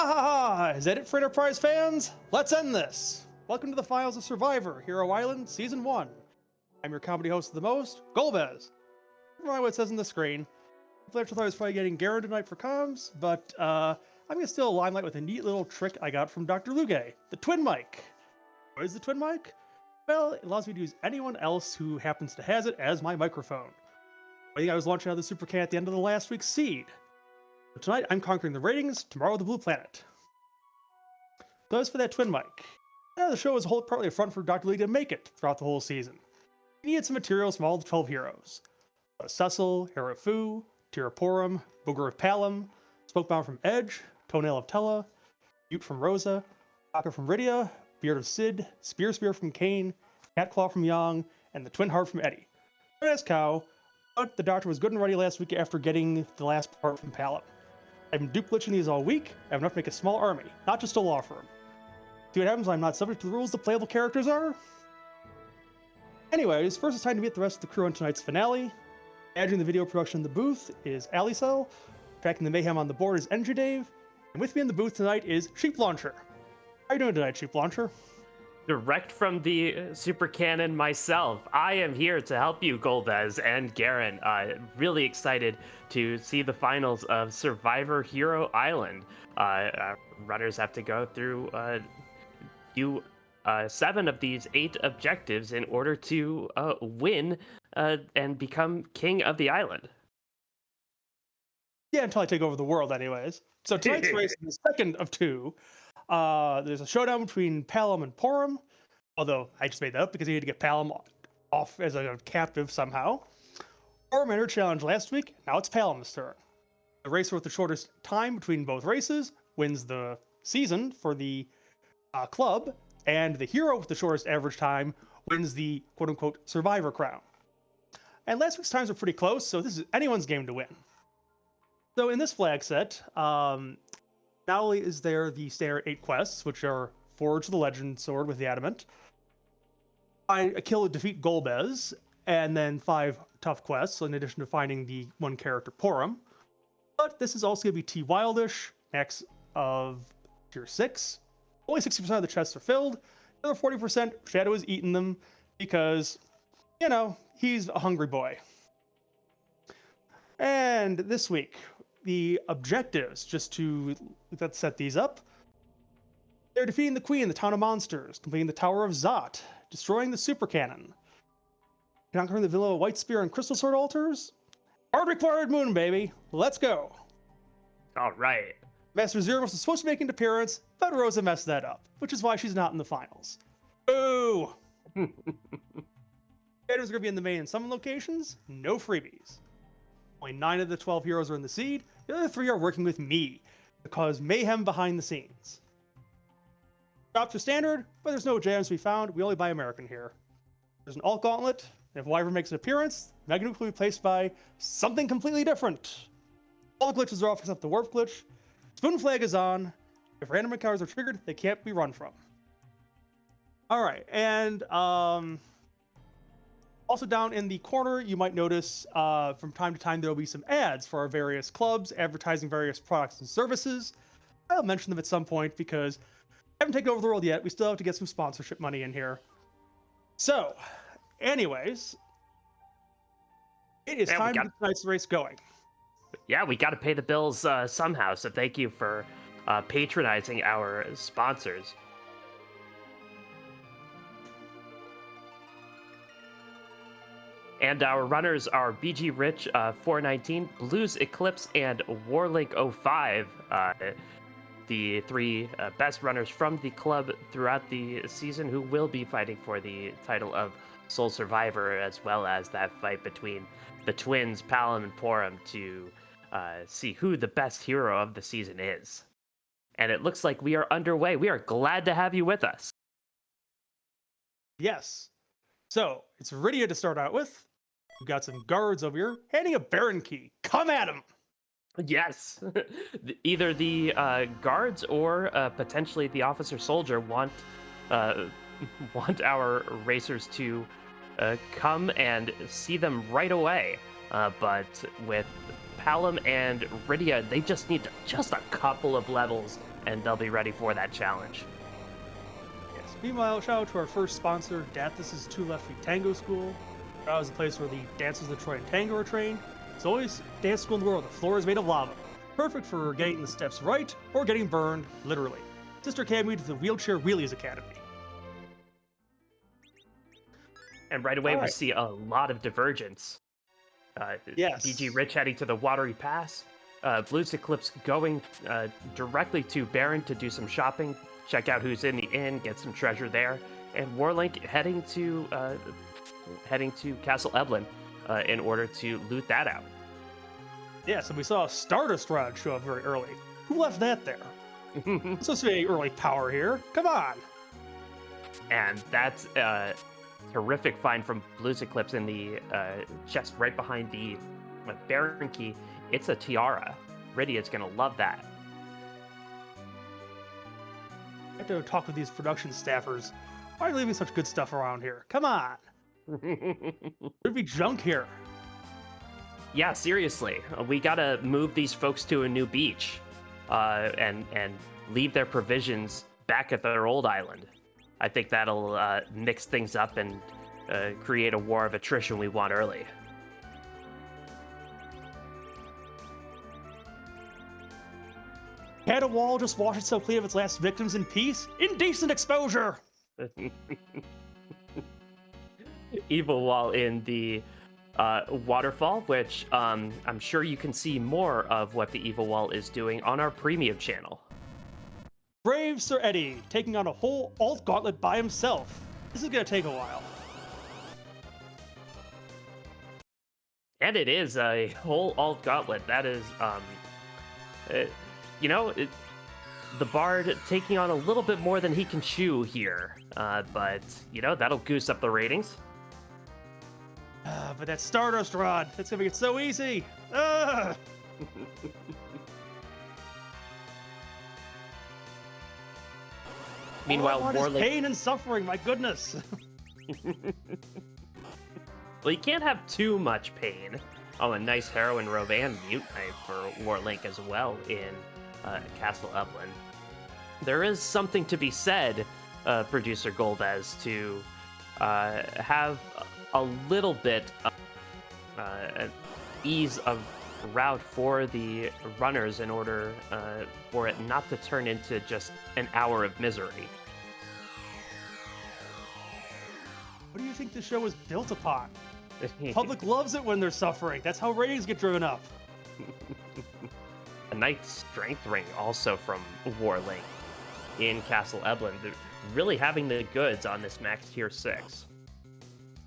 Ah, is that it for Enterprise fans? Let's end this. Welcome to the Files of Survivor, Hero Island, Season 1. I'm your comedy host of the most, Golbez. Never mind what it says on the screen. I thought I was probably getting Garen tonight for comms, but I'm going to steal a limelight with a neat little trick I got from Dr. Luge, the twin mic. What is the twin mic? Well, it allows me to use anyone else who happens to has it as my microphone. I think I was launching out of the Super Can at the end of the last week's seed. But tonight, I'm conquering the ratings, tomorrow the Blue Planet. So as for that twin mic, the show was partly a front for Dr. Lee to make it throughout the whole season. He needed some materials from all the 12 heroes. Cecil, Hera Fu, Tiraporum, Booger of Palom, Spokebound from Edge, Toenail of Tella, Ute from Rosa, Baka from Rydia, Beard of Sid, Spear from Kane, Catclaw from Yang, and the Twin Heart from Eddie. Good as cow, but the Doctor was good and ready last week after getting the last part from Palom. I've been dupe glitching these all week. I have enough to make a small army, not just a law firm. See what happens when I'm not subject to the rules the playable characters are? Anyways, first it's time to meet the rest of the crew on tonight's finale. Managing the video production in the booth is Alicel. Tracking the mayhem on the board is Energy Dave. And with me in the booth tonight is Sheep Launcher. How are you doing tonight, Sheep Launcher? Direct from the Super Cannon myself. I am here to help you, Golbez and Garen. Really excited to see the finals of Survivor Hero Island. Runners have to go through do 7 of these 8 objectives in order to win and become king of the island. Yeah, until I take over the world anyways. So tonight's race is the second of 2. There's a showdown between Palom and Porum, although I just made that up because he had to get Palom off as a captive somehow. Porum entered challenge last week, now it's Palom's turn. The racer with the shortest time between both races wins the season for the club, and the hero with the shortest average time wins the quote-unquote Survivor crown. And last week's times were pretty close, so this is anyone's game to win. So in this flag set, not only is there the standard 8 quests, which are Forge the Legend Sword with the Adamant, find a kill to defeat Golbez, and then 5 tough quests, in addition to finding the one character Porum. But this is also going to be T Wildish, max of tier 6. Only 60% of the chests are filled. The other 40%, Shadow has eaten them because, you know, he's a hungry boy. And this week, the objectives, just to let's set these up. They're defeating the Queen in the Town of Monsters, completing the Tower of Zot, destroying the Super Cannon, conquering the Villa of White Spear and Crystal Sword altars. Hard required moon, baby. Let's go. All right. Master Zero was supposed to make an appearance, but Rosa messed that up, which is why she's not in the finals. Boo! Items are going to be in the main and summon locations, no freebies. Only 9 of the 12 heroes are in the seed, the other 3 are working with me to cause mayhem behind the scenes. Drops are standard, but there's no gems to be found, we only buy American here. There's an alt gauntlet, and if Wyvern makes an appearance, Mega Nuke will be replaced by something completely different. All the glitches are off except the warp glitch. Spoon flag is on. If random encounters are triggered, they can't be run from. Alright, and also down in the corner, you might notice from time to time there will be some ads for our various clubs, advertising various products and services. I'll mention them at some point because I haven't taken over the world yet. We still have to get some sponsorship money in here. So, anyways, it is time to get tonight's race going. Yeah, we got to pay the bills somehow, so thank you for patronizing our sponsors. And our runners are BG Rich 419, Blues Eclipse, and Warlink 05, the 3 best runners from the club throughout the season who will be fighting for the title of Sole Survivor, as well as that fight between the twins, Palom and Porum, to see who the best hero of the season is. And it looks like we are underway. We are glad to have you with us. Yes. So, it's Rydia to start out with. We've got some guards over here, handing a Baron key. Come at him! Yes. Either the guards or potentially the officer soldier want our racers to come and see them right away. But with Palom and Rydia, they just need just a couple of levels and they'll be ready for that challenge. Yes. Meanwhile, shout out to our first sponsor, Dathis' Two Left Feet Tango School. That was a place where the dancers of Troy and Tango are trained. It's always dance school in the world. The floor is made of lava. Perfect for getting the steps right or getting burned, literally. Sister Academy to the Wheelchair Wheelies Academy. And right away, we Alright. see a lot of divergence. Yes. BG Rich heading to the Watery Pass. Blues Eclipse going directly to Baron to do some shopping, check out who's in the inn, get some treasure there. And Warlink heading to Castle Eblin in order to loot that out. Yeah, so we saw a Stardust Rod show up very early. Who left that there? It's supposed to be early power here. Come on. And that's a terrific find from Blues Eclipse in the chest right behind the Baron key. It's a tiara. Rydia's gonna love that. I have to talk with these production staffers. Why are you leaving such good stuff around here? Come on. There'd be junk here. Yeah, seriously, we gotta move these folks to a new beach, and leave their provisions back at their old island. I think that'll mix things up and create a war of attrition we want early. Had a wall just wash itself clean of its last victims in peace? Indecent exposure! Evil Wall in the waterfall, which I'm sure you can see more of what the Evil Wall is doing on our premium channel. Brave Sir Eddie taking on a whole alt gauntlet by himself. This is gonna take a while. And it is a whole alt gauntlet. That is, the Bard taking on a little bit more than he can chew here. But, that'll goose up the ratings. But that Stardust Rod, that's gonna make it so easy. Ugh. Meanwhile, all I want is Warlink... pain and suffering, my goodness. Well, you can't have too much pain. Oh, a nice heroin robe and mute knife for Warlink as well in Castle Eblin. There is something to be said, producer Golbez, to have a little bit of ease of route for the runners in order for it not to turn into just an hour of misery. What do you think the show was built upon? Public loves it when they're suffering. That's how ratings get driven up. A nice strength ring also from Warlink in Castle Eblin. They're really having the goods on this max tier 6.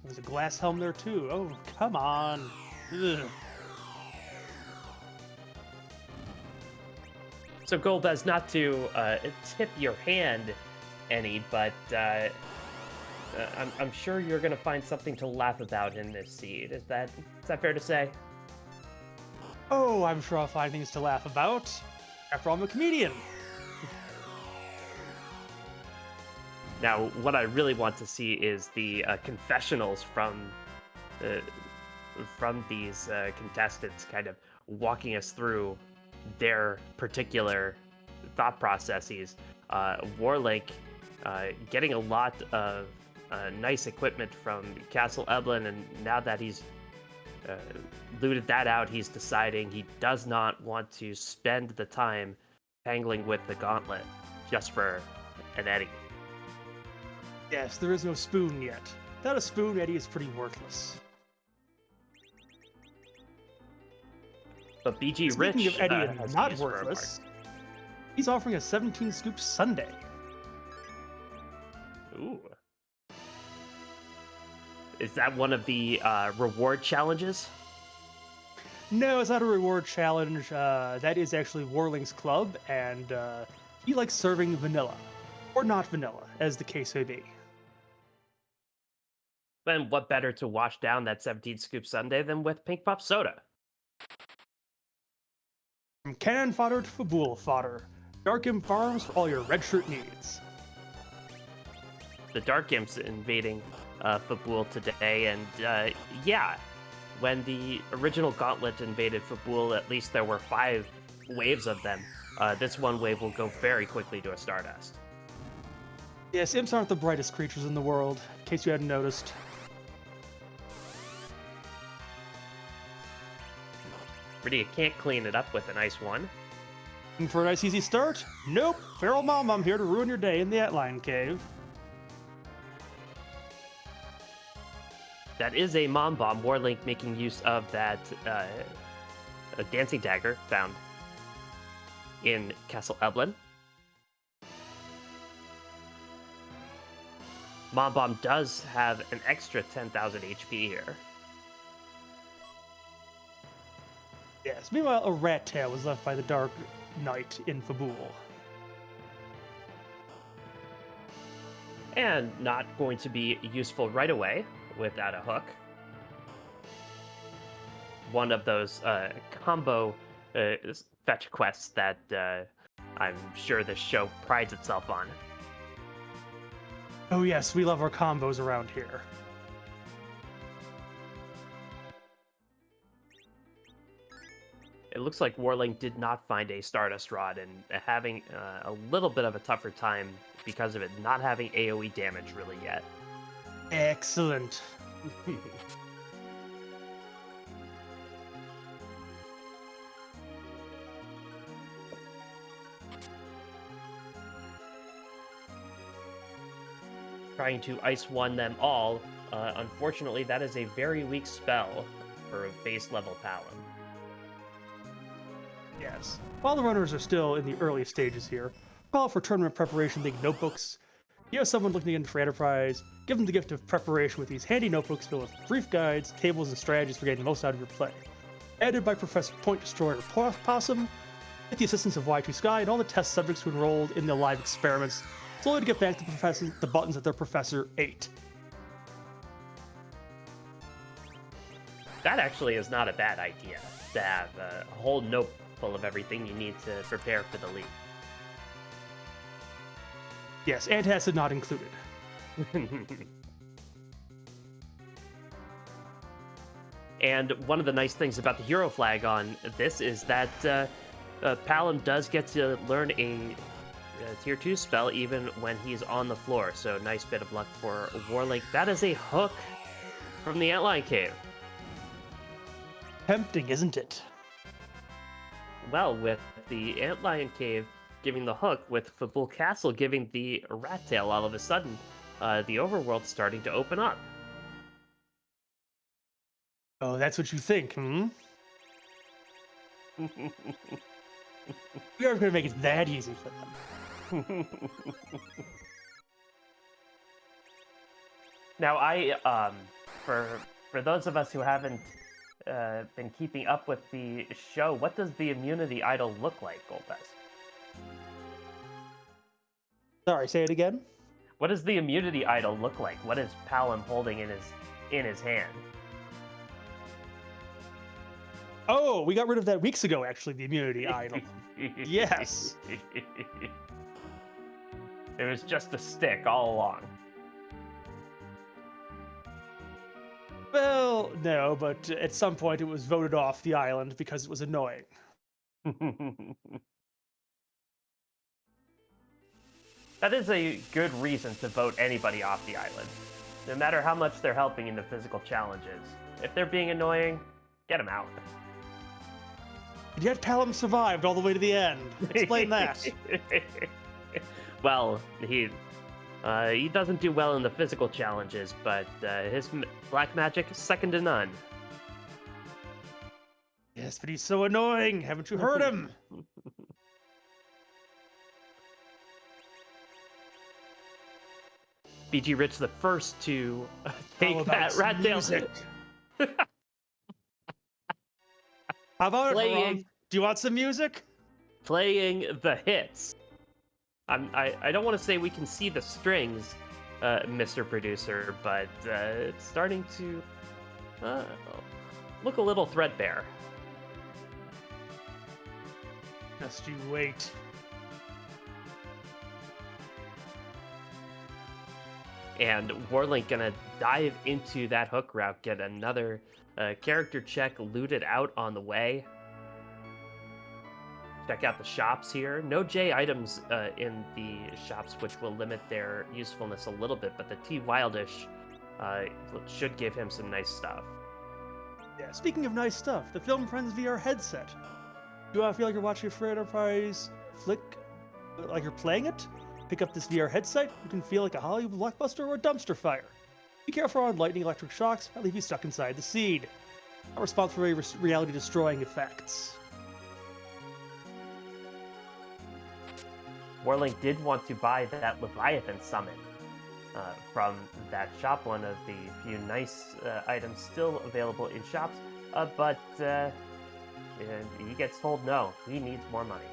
There's a glass helm there too. Oh, come on. Ugh. So Golbez, not to tip your hand any, but I'm sure you're going to find something to laugh about in this seed. Is that fair to say? Oh, I'm sure I'll find things to laugh about. After all, I'm a comedian. Now, what I really want to see is the confessionals from these contestants, kind of walking us through their particular thought processes. Warlink getting a lot of nice equipment from Castle Eblin, and now that he's looted that out, he's deciding he does not want to spend the time tangling with the gauntlet just for an Eddie. Yes, there is no spoon yet. Without a spoon, Eddie is pretty worthless. But BG Speaking Rich of Eddie has and not used for a worthless, he's offering a 17-scoop sundae. Ooh. Is that one of the reward challenges? No, it's not a reward challenge. That is actually Warlink's club, and he likes serving vanilla. Or not vanilla, as the case may be. Then what better to wash down that 17-scoop sundae than with Pink Puff Soda? From cannon fodder to Fabul fodder, Dark Imp Farms for all your red shirt needs. The Dark Imps invading Fabul today, and yeah, when the original Gauntlet invaded Fabul, at least there were 5 waves of them this one wave will go very quickly to a Stardust. Yes, imps aren't the brightest creatures in the world, in case you hadn't noticed. Really, can't clean it up with a nice one. Looking for a nice easy start? Nope. Feral Mom here to ruin your day in the Antlion Cave. That is a Mom Bomb. Warlink making use of that a Dancing Dagger found in Castle Eblin. Mom Bomb does have an extra 10,000 HP here. Yes, meanwhile, a rat tail was left by the Dark Knight in Fabul. And not going to be useful right away without a hook. One of those combo fetch quests that I'm sure this show prides itself on. Oh yes, we love our combos around here. It looks like Warlink did not find a Stardust Rod and having a little bit of a tougher time because of it not having AoE damage really yet. Excellent. Trying to Ice One them all. Unfortunately, that is a very weak spell for a base level Palom. Yes. While the runners are still in the early stages here, call for tournament preparation, think notebooks. You have someone looking in for Enterprise, give them the gift of preparation with these handy notebooks filled with brief guides, tables, and strategies for getting the most out of your play. Edited by Professor Point Destroyer Possum, with the assistance of Y2 Sky and all the test subjects who enrolled in the live experiments, slowly to get back to the buttons that their professor ate. That actually is not a bad idea, to have a whole note full of everything you need to prepare for the league. Yes, antacid not included. And one of the nice things about the hero flag on this is that Palom does get to learn a tier 2 spell even when he's on the floor, so nice bit of luck for Warlink. That is a hook from the Antlion Cave. Tempting, isn't it? Well, with the Antlion Cave giving the hook, with Fabul Castle giving the rat tail, all of a sudden, the overworld's starting to open up. Oh, that's what you think, hmm? We aren't going to make it that easy for them. Now, for those of us who haven't been keeping up with the show, what does the immunity idol look like, Golbez? Sorry, say it again? What does the immunity idol look like? What is Palom holding in his hand? Oh, we got rid of that weeks ago, actually, the immunity idol. Yes. It was just a stick all along. Well, no, but at some point it was voted off the island because it was annoying. That is a good reason to vote anybody off the island. No matter how much they're helping in the physical challenges. If they're being annoying, get them out. And yet Palom survived all the way to the end. Explain that. Well, he doesn't do well in the physical challenges, but his black magic is second to none. Yes, but he's so annoying. Haven't you heard him? BG Rich the first to take How that about rat tail. music? How about Playing- it? Do you want some music? Playing the hits. I don't want to say we can see the strings, Mr. Producer, but it's starting to look a little threadbare. Just you wait. And Warlink gonna dive into that hook route, get another character check looted out on the way. check out the shops here. No J items in the shops, which will limit their usefulness a little bit, but the T Wildish should give him some nice stuff. Yeah, speaking of nice stuff, the Film Friends VR headset. Do I feel like you're watching a Free Enterprise flick, like you're playing it? Pick up this VR headset, you can feel like a Hollywood blockbuster or a dumpster fire. Be careful on lightning electric shocks, might leave you stuck inside the seed. Not responsible for any reality-destroying effects. Warlink did want to buy that Leviathan summon from that shop, one of the few nice items still available in shops, but he gets told no, he needs more money.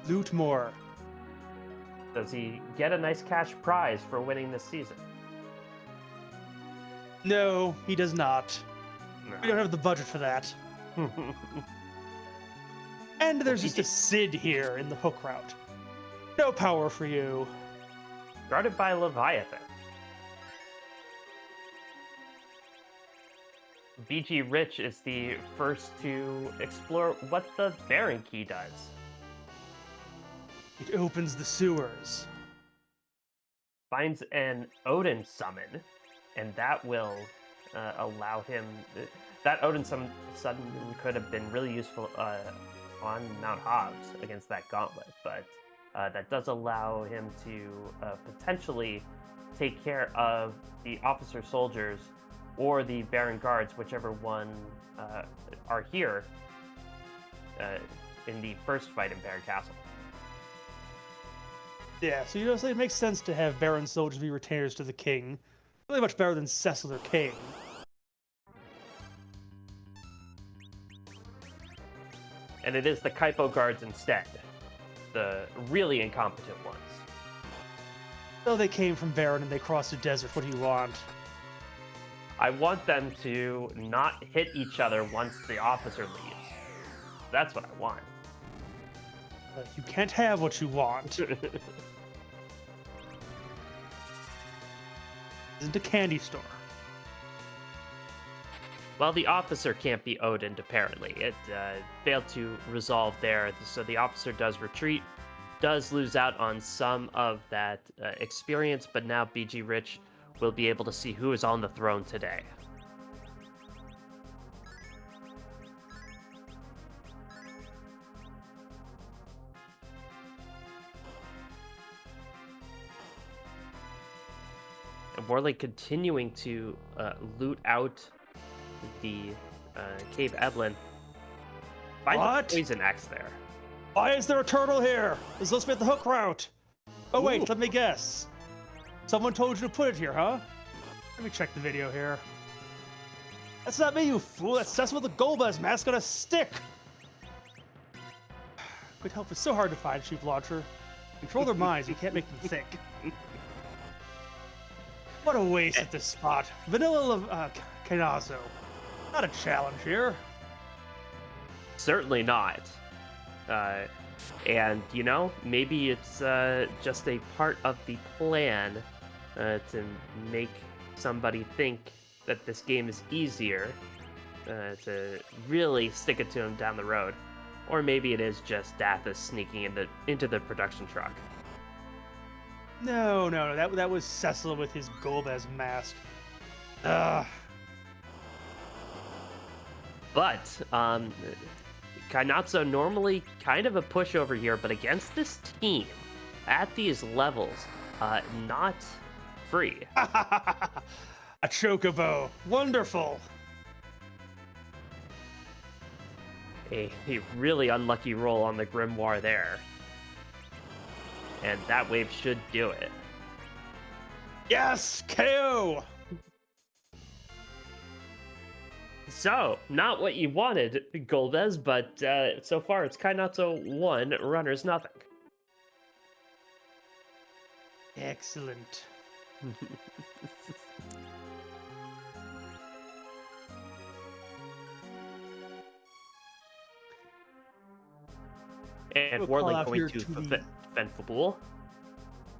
Loot more. Does he get a nice cash prize for winning this season? No, he does not. We don't have the budget for that. And there's just a Sid here in the hook route. No power for you. Guarded by Leviathan. BG Rich is the first to explore what the Baron Key does. It opens the sewers. Finds an Odin summon, and that will allow him... That Odin summon could have been really useful on Mount Hobbs against that gauntlet, but that does allow him to potentially take care of the officer soldiers or the Baron guards, whichever one are here in the first fight in Baron Castle. Yeah, so it makes sense to have Baron soldiers be retainers to the king. Really much better than Cecil or King. And it is the Kaipo guards instead, the really incompetent ones. So they came from Baron and they crossed the desert. What do you want? I want them to not hit each other once the officer leaves. That's what I want. You can't have what you want. Isn't a candy store. Well, the officer can't be Odin, apparently. It failed to resolve there, so the officer does retreat, does lose out on some of that experience, but now BG Rich will be able to see who is on the throne today. And Warlink continuing to loot out the Cave Evelyn. Finds What? a poison axe there. Why is there a turtle here? This is supposed to be at the hook route. Oh wait, let me guess. Someone told you to put it here, huh? Let me check the video here. That's not me, you fool. That's Cecil with the Golbez mask on a stick. Good help. It's so hard to find, Chief Launcher. Control their minds. You can't make them think. What a waste at this spot. Vanilla Canazo. Not a challenge here. Certainly not. And, you know, maybe it's just a part of the plan to make somebody think that this game is easier, to really stick it to him down the road. Or maybe it is just Dathis sneaking into the production truck. No. That was Cecil with his Golbez mask. Ugh. But, Kainatsu normally kind of a pushover here, but against this team, at these levels, not free. A chocobo. Wonderful. A really unlucky roll on the Grimoire there. And that wave should do it. Yes! KO! So, not what you wanted, Golbez, but so far it's Kainatsu 1, Runners nothing. Excellent. And We'll call Warlink out going here to to the- defend Fabul.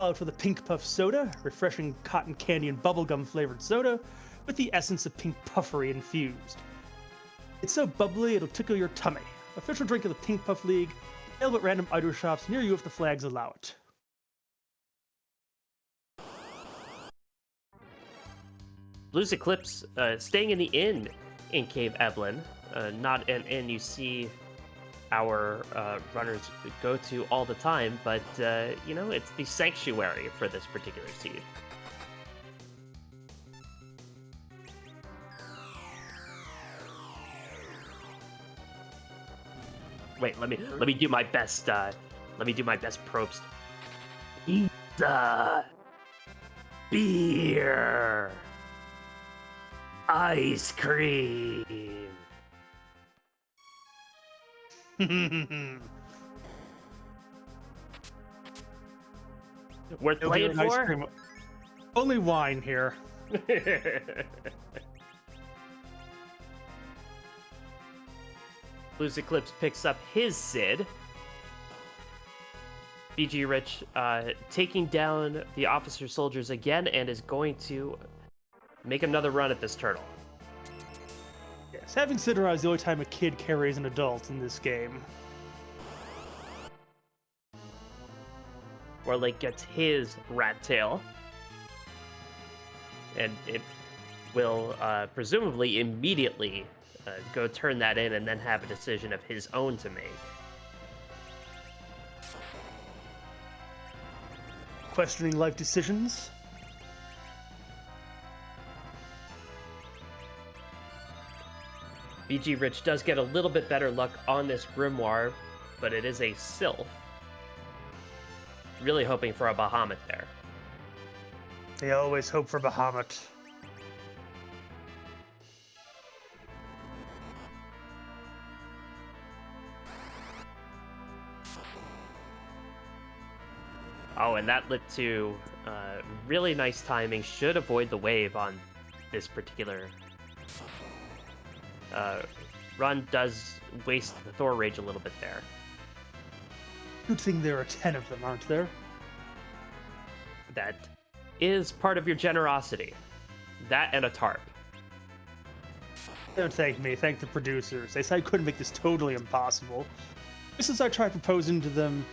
Out for the Pink Puff Soda, refreshing cotton candy and bubblegum flavored soda with the essence of pink puffery infused. It's so bubbly it'll tickle your tummy. Official drink of the Pink Puff League. Available at random idol shops near you if the flags allow it. Blues Eclipse staying in the inn in Cave Eblin, not an inn you see our runners go to all the time, but it's the sanctuary for this particular seed. Wait, let me do my best. Let me do my best Probst. Pizza, beer, ice cream. Worth playing for? Only wine here. Blues Eclipse picks up his Sid. BG Rich taking down the officer soldiers again and is going to make another run at this turtle. Yes, having Sidra is the only time a kid carries an adult in this game. Warlake gets his rat tail. And it will presumably immediately go turn that in and then have a decision of his own to make. Questioning life decisions. BG Rich does get a little bit better luck on this Grimoire, but it is a Sylph. Really hoping for a Bahamut there. They always hope for Bahamut. Oh, and that lit to really nice timing. Should avoid the wave on this particular run. Does waste the Thor Rage a little bit there. Good thing there are 10 of them, aren't there? That is part of your generosity. That and a tarp. Don't thank me, thank the producers. They said I couldn't make this totally impossible. Since I tried proposing to them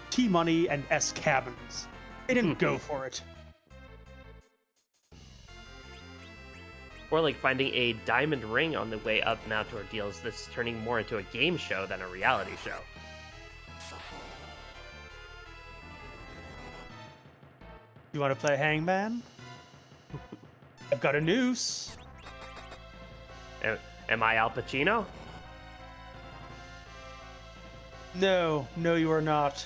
T-Money and S-Cabins. They didn't go for it. Or like finding a diamond ring on the way up Mount Ordeals. This is turning more into a game show than a reality show. You want to play Hangman? I've got a noose. Am I Al Pacino? No, you are not.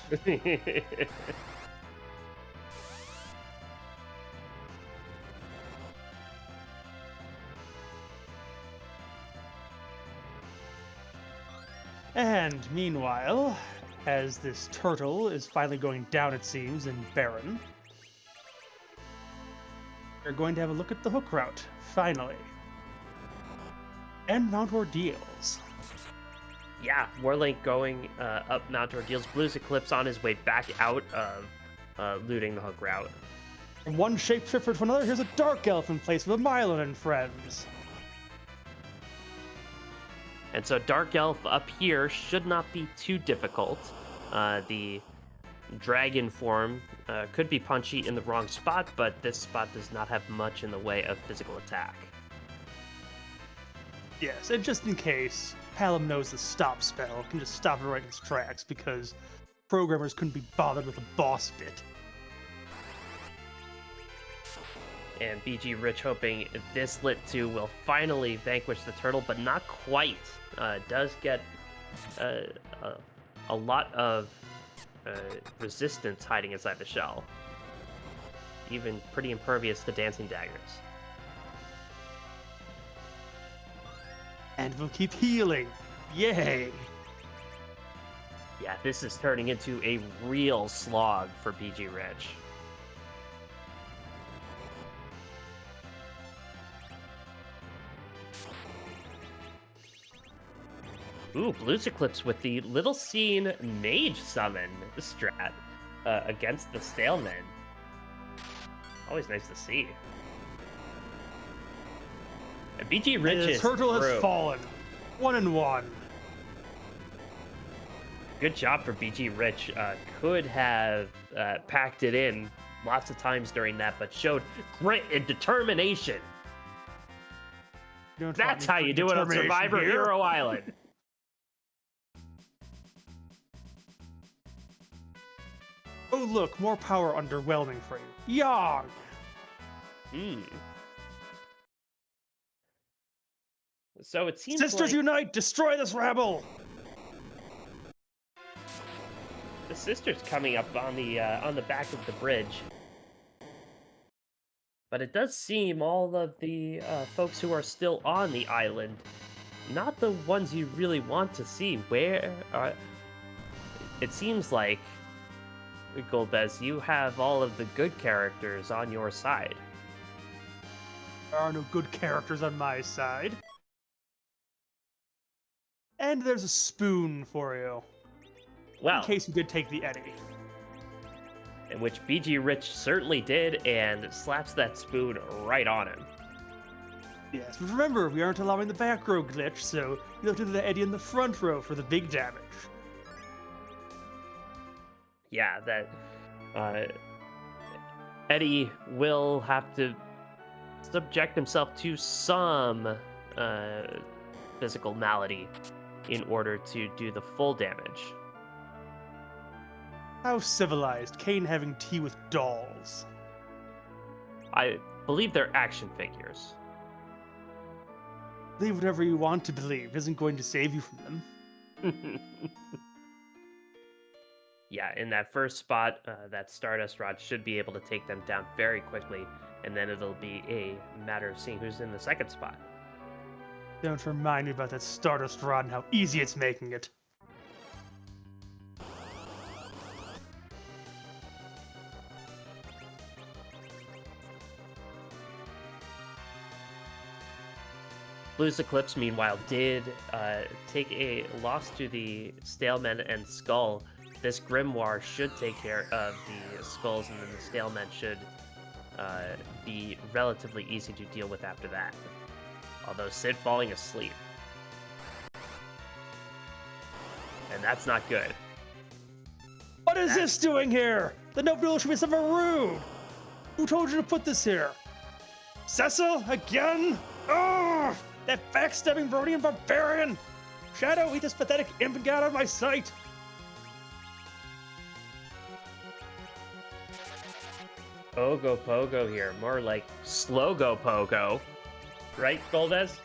And meanwhile, as this turtle is finally going down, it seems, in Baron, we're going to have a look at the hook route, finally. And Mount Ordeals. Yeah, Warlink going up Mount Ordeals. Blues Eclipse on his way back out of looting the hook route. From one shapeshifter to another, here's a Dark Elf in place of a Mylon and friends. And so Dark Elf up here should not be too difficult. The dragon form could be punchy in the wrong spot, but this spot does not have much in the way of physical attack. Yes, and just in case, Hallam knows the stop spell, can just stop it right in its tracks, because programmers couldn't be bothered with a boss bit. And BG Rich hoping this lit 2 will finally vanquish the turtle, but not quite. Does get a lot of resistance hiding inside the shell. Even pretty impervious to dancing daggers. And we'll keep healing. Yay! Yeah, this is turning into a real slog for BG Rich. Ooh, Blues Eclipse with the Little Scene Mage Summon strat against the Staleman. Always nice to see. And BG Rich The is turtle through. has fallen. 1-1. Good job for BG Rich. Could have packed it in lots of times during that, but showed grit and determination. That's how you do it on Survivor Hero Island. Oh, look, more power underwhelming for you. Yong! So it seems Sisters like unite! Destroy this rabble! the sisters coming up on the back of the bridge. But it does seem all of the folks who are still on the island, not the ones you really want to see. It seems like, Golbez, you have all of the good characters on your side. There are no good characters on my side. And there's a spoon for you. Well, In case you did take the Eddie. in which BG Rich certainly did, and slaps that spoon right on him. Yes, but remember, we aren't allowing the back row glitch, so you have to do the Eddie in the front row for the big damage. Yeah, that Eddie will have to subject himself to some physical malady in order to do the full damage. How civilized, Kane having tea with dolls. I believe they're action figures. Believe whatever you want to believe, it isn't going to save you from them. Yeah, in that first spot, that Stardust Rod should be able to take them down very quickly, and then it'll be a matter of seeing who's in the second spot. Don't remind me about that Stardust Rod and how easy it's making it. Blues Eclipse, meanwhile, did take a loss to the Stalemen and Skull. This Grimoire should take care of the Skulls, and then the Stalemen should be relatively easy to deal with after that. Although Sid falling asleep. And that's not good. What is this doing here? The Noble should be somewhere rude. Who told you to put this here? Cecil, again? Ugh! That backstabbing Brodian barbarian! Shadow, eat this pathetic imp and get out of my sight! Pogo Pogo here. More like Slogo Pogo. Right, Goldes?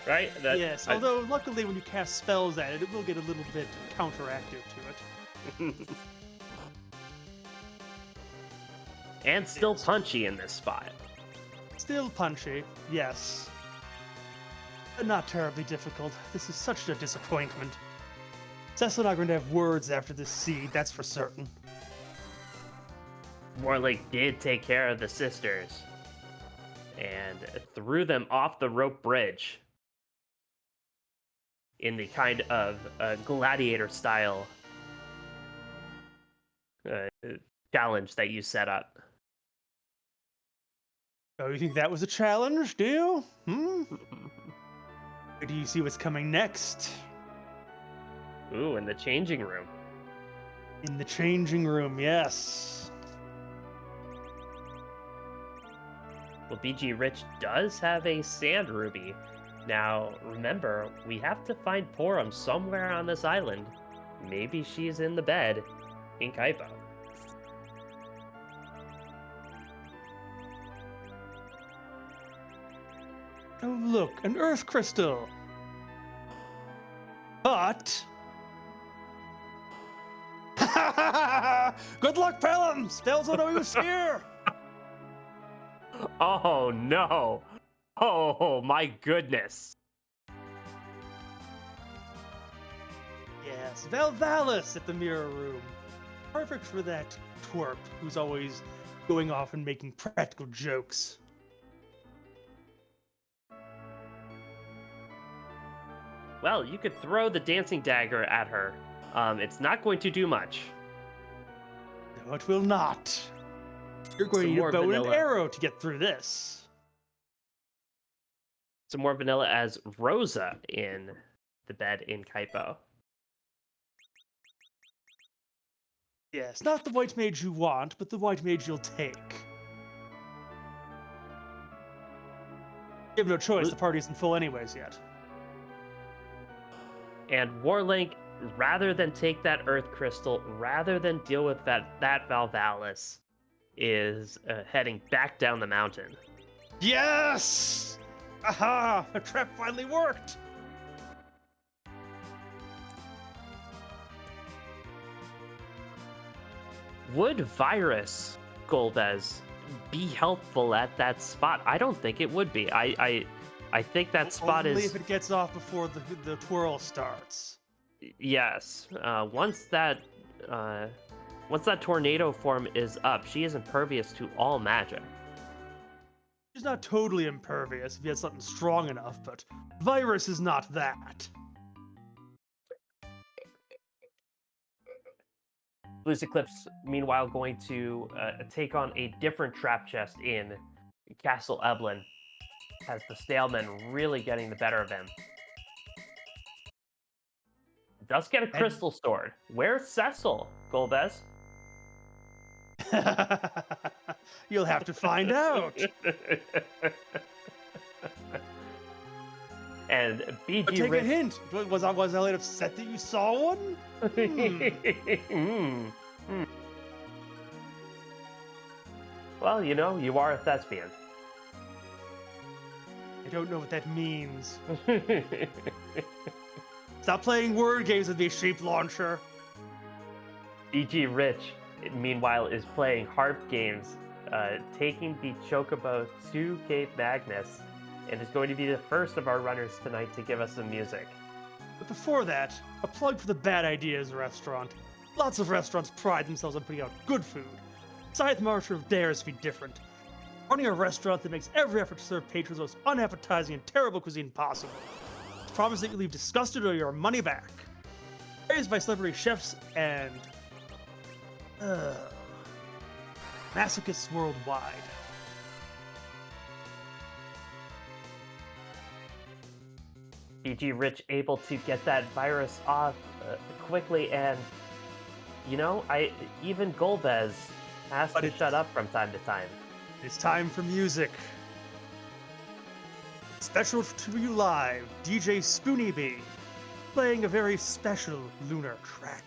Right? Yes, although luckily when you cast spells at it, it will get a little bit counteractive to it. And still punchy in this spot. Still punchy, yes. But not terribly difficult. This is such a disappointment. Cecil and I are going to have words after this seed, that's for certain. Morlake did take care of the sisters and threw them off the rope bridge in the kind of gladiator style challenge that you set up. Oh, you think that was a challenge, do you? Do you see what's coming next? Ooh, in the changing room. In the changing room, yes. Well, BG Rich does have a sand ruby. Now, remember, we have to find Porum somewhere on this island. Maybe she's in the bed in Kaipo. Oh, look, an earth crystal. But... Good luck, Pelham! Spells will know who's here! Oh, no! Oh, my goodness! Yes, Valvalis at the mirror room. Perfect for that twerp who's always going off and making practical jokes. Well, you could throw the dancing dagger at her. It's not going to do much. No, it will not. You're going to need a bow and an arrow to get through this. some more vanilla as Rosa in the bed in Kaipo. Yes, not the white mage you want, but the white mage you'll take. You have no choice, the party isn't full anyways yet. And Warlink, rather than take that Earth Crystal, rather than deal with that Valvalis, is heading back down the mountain. Yes! Aha! The trap finally worked! Would Virus, Golbez, be helpful at that spot? I don't think it would be. I think that spot Only is... if it gets off before the twirl starts. Yes. Once that tornado form is up, she is impervious to all magic. She's not totally impervious if you had something strong enough, but Virus is not that. Blues Eclipse, meanwhile, going to take on a different trap chest in Castle Eblin, as the Staleman really getting the better of him. Does get a crystal sword. Where's Cecil, Golbez? You'll have to find out. And BG But take Rich... a hint. Was Elliot upset that you saw one? Well, you know, you are a thespian. I don't know what that means. Stop playing word games with me, sheep launcher. BG Rich, meanwhile, is playing harp games, taking the Chocobo to Cape Magnus, and is going to be the first of our runners tonight to give us some music. But before that, a plug for the Bad Ideas restaurant. Lots of restaurants pride themselves on putting out good food. Scythe Marshall dares to be different. Running a restaurant that makes every effort to serve patrons the most unappetizing and terrible cuisine possible. Promise that you leave disgusted or your money back. Raised by celebrity chefs and... masochists worldwide. BG Rich able to get that virus off quickly, and you know, even Golbez has to shut up from time to time. It's time for music. Special to you live, DJ Spoony Bee, playing a very special lunar track.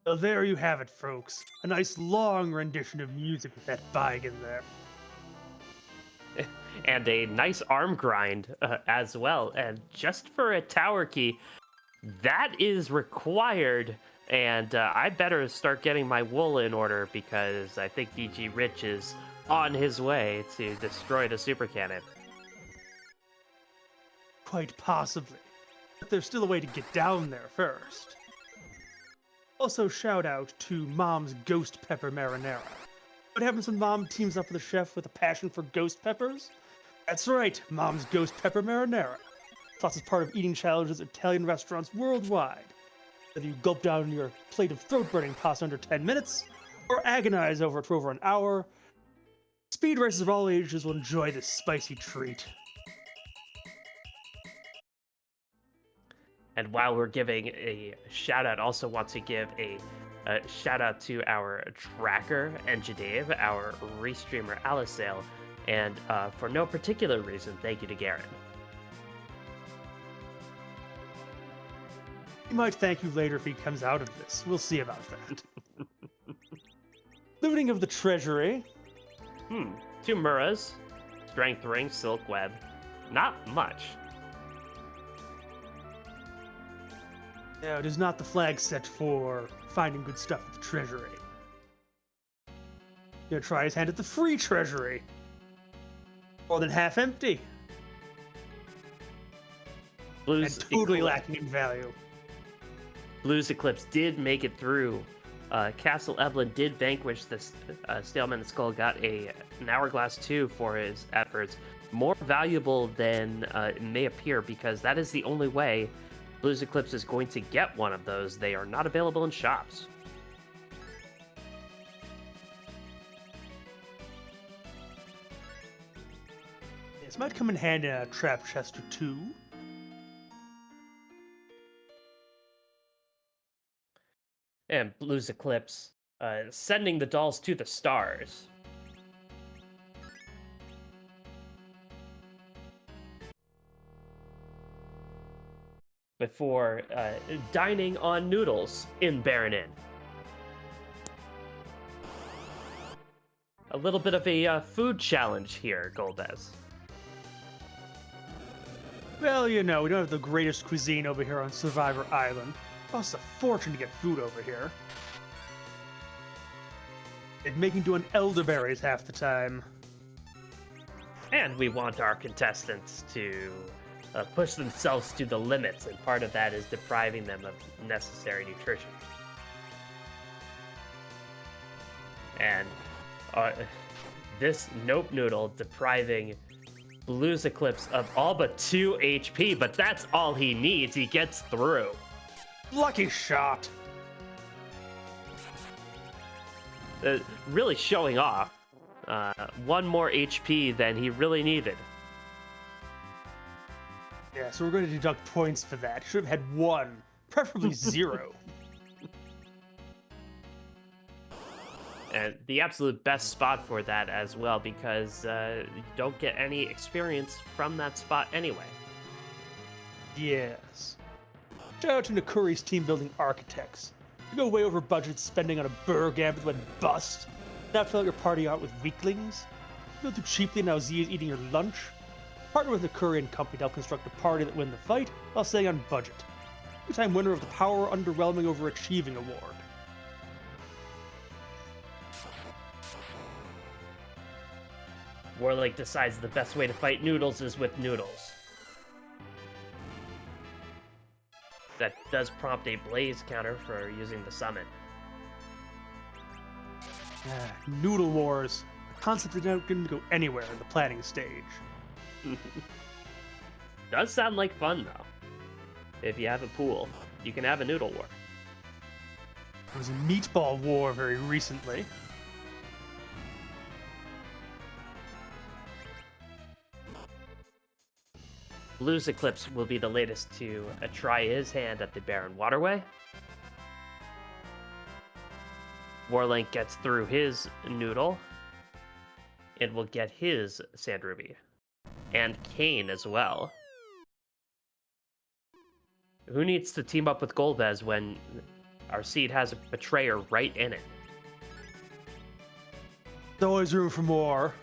Well, there you have it, folks. A nice long rendition of music with that bag in there. And a nice arm grind as well. And just for a tower key, that is required. And I better start getting my wool in order because I think BG Rich is on his way to destroy the super cannon. Quite possibly. But there's still a way to get down there first. Also, shout out to Mom's Ghost Pepper Marinara. What happens when Mom teams up with a chef with a passion for ghost peppers? That's right, Mom's Ghost Pepper Marinara. Sauce is part of eating challenges at Italian restaurants worldwide. Whether you gulp down your plate of throat-burning pasta under 10 minutes, or agonize over it for over an hour, speed racers of all ages will enjoy this spicy treat. And while we're giving a shout out, also want to give a shout out to our tracker, Enjadave, our restreamer, Alisale, and for no particular reason, thank you to Garen. He might thank you later if he comes out of this. We'll see about that. Looting of the treasury. 2 Muras, Strength Ring, Silk Web. Not much. No, it is not the flag set for finding good stuff at the treasury. Gonna try his hand at the free treasury. More than half empty. Blues And totally Eclipse. lacking in value. Blues Eclipse did make it through. Castle Evelyn did vanquish this Staleman the Skull, got an Hourglass 2 for his efforts. More valuable than it may appear because that is the only way Blues Eclipse is going to get one of those. They are not available in shops. This might come in handy in a trap chest or two. And Blues Eclipse sending the dolls to the stars. Before dining on noodles in Baron Inn. A little bit of a food challenge here, Golbez. Well, you know, we don't have the greatest cuisine over here on Survivor Island. Costs a fortune to get food over here. It's making doing elderberries half the time. And we want our contestants to push themselves to the limits, and part of that is depriving them of necessary nutrition. And this Nope Noodle depriving Blues Eclipse of all but 2 HP, but that's all he needs. He gets through. Lucky shot. Really showing off. 1 more HP than he really needed. Yeah, so we're going to deduct points for that. Should have had 1, preferably 0. And the absolute best spot for that as well, because you don't get any experience from that spot anyway. Yes. Shout out to Nakuri's team building architects. You go way over budget spending on a burr gambit went bust. Not fill out your party out with weaklings. You go too cheaply and now Z is eating your lunch. Partner with Nakuri and company to help construct a party that win the fight while staying on budget. Two-time winner of the Power Underwhelming Overachieving Award. Warlake decides the best way to fight noodles is with noodles. That does prompt a blaze counter for using the summon. Noodle Wars. A concept that didn't go anywhere in the planning stage. Does sound like fun though. If you have a pool, you can have a noodle war. There was a meatball war very recently. Blues Eclipse will be the latest to try his hand at the Barren Waterway. Warlink gets through his noodle and will get his Sand Ruby. And Kane as well. Who needs to team up with Golbez when our seed has a betrayer right in it. There's always room for more.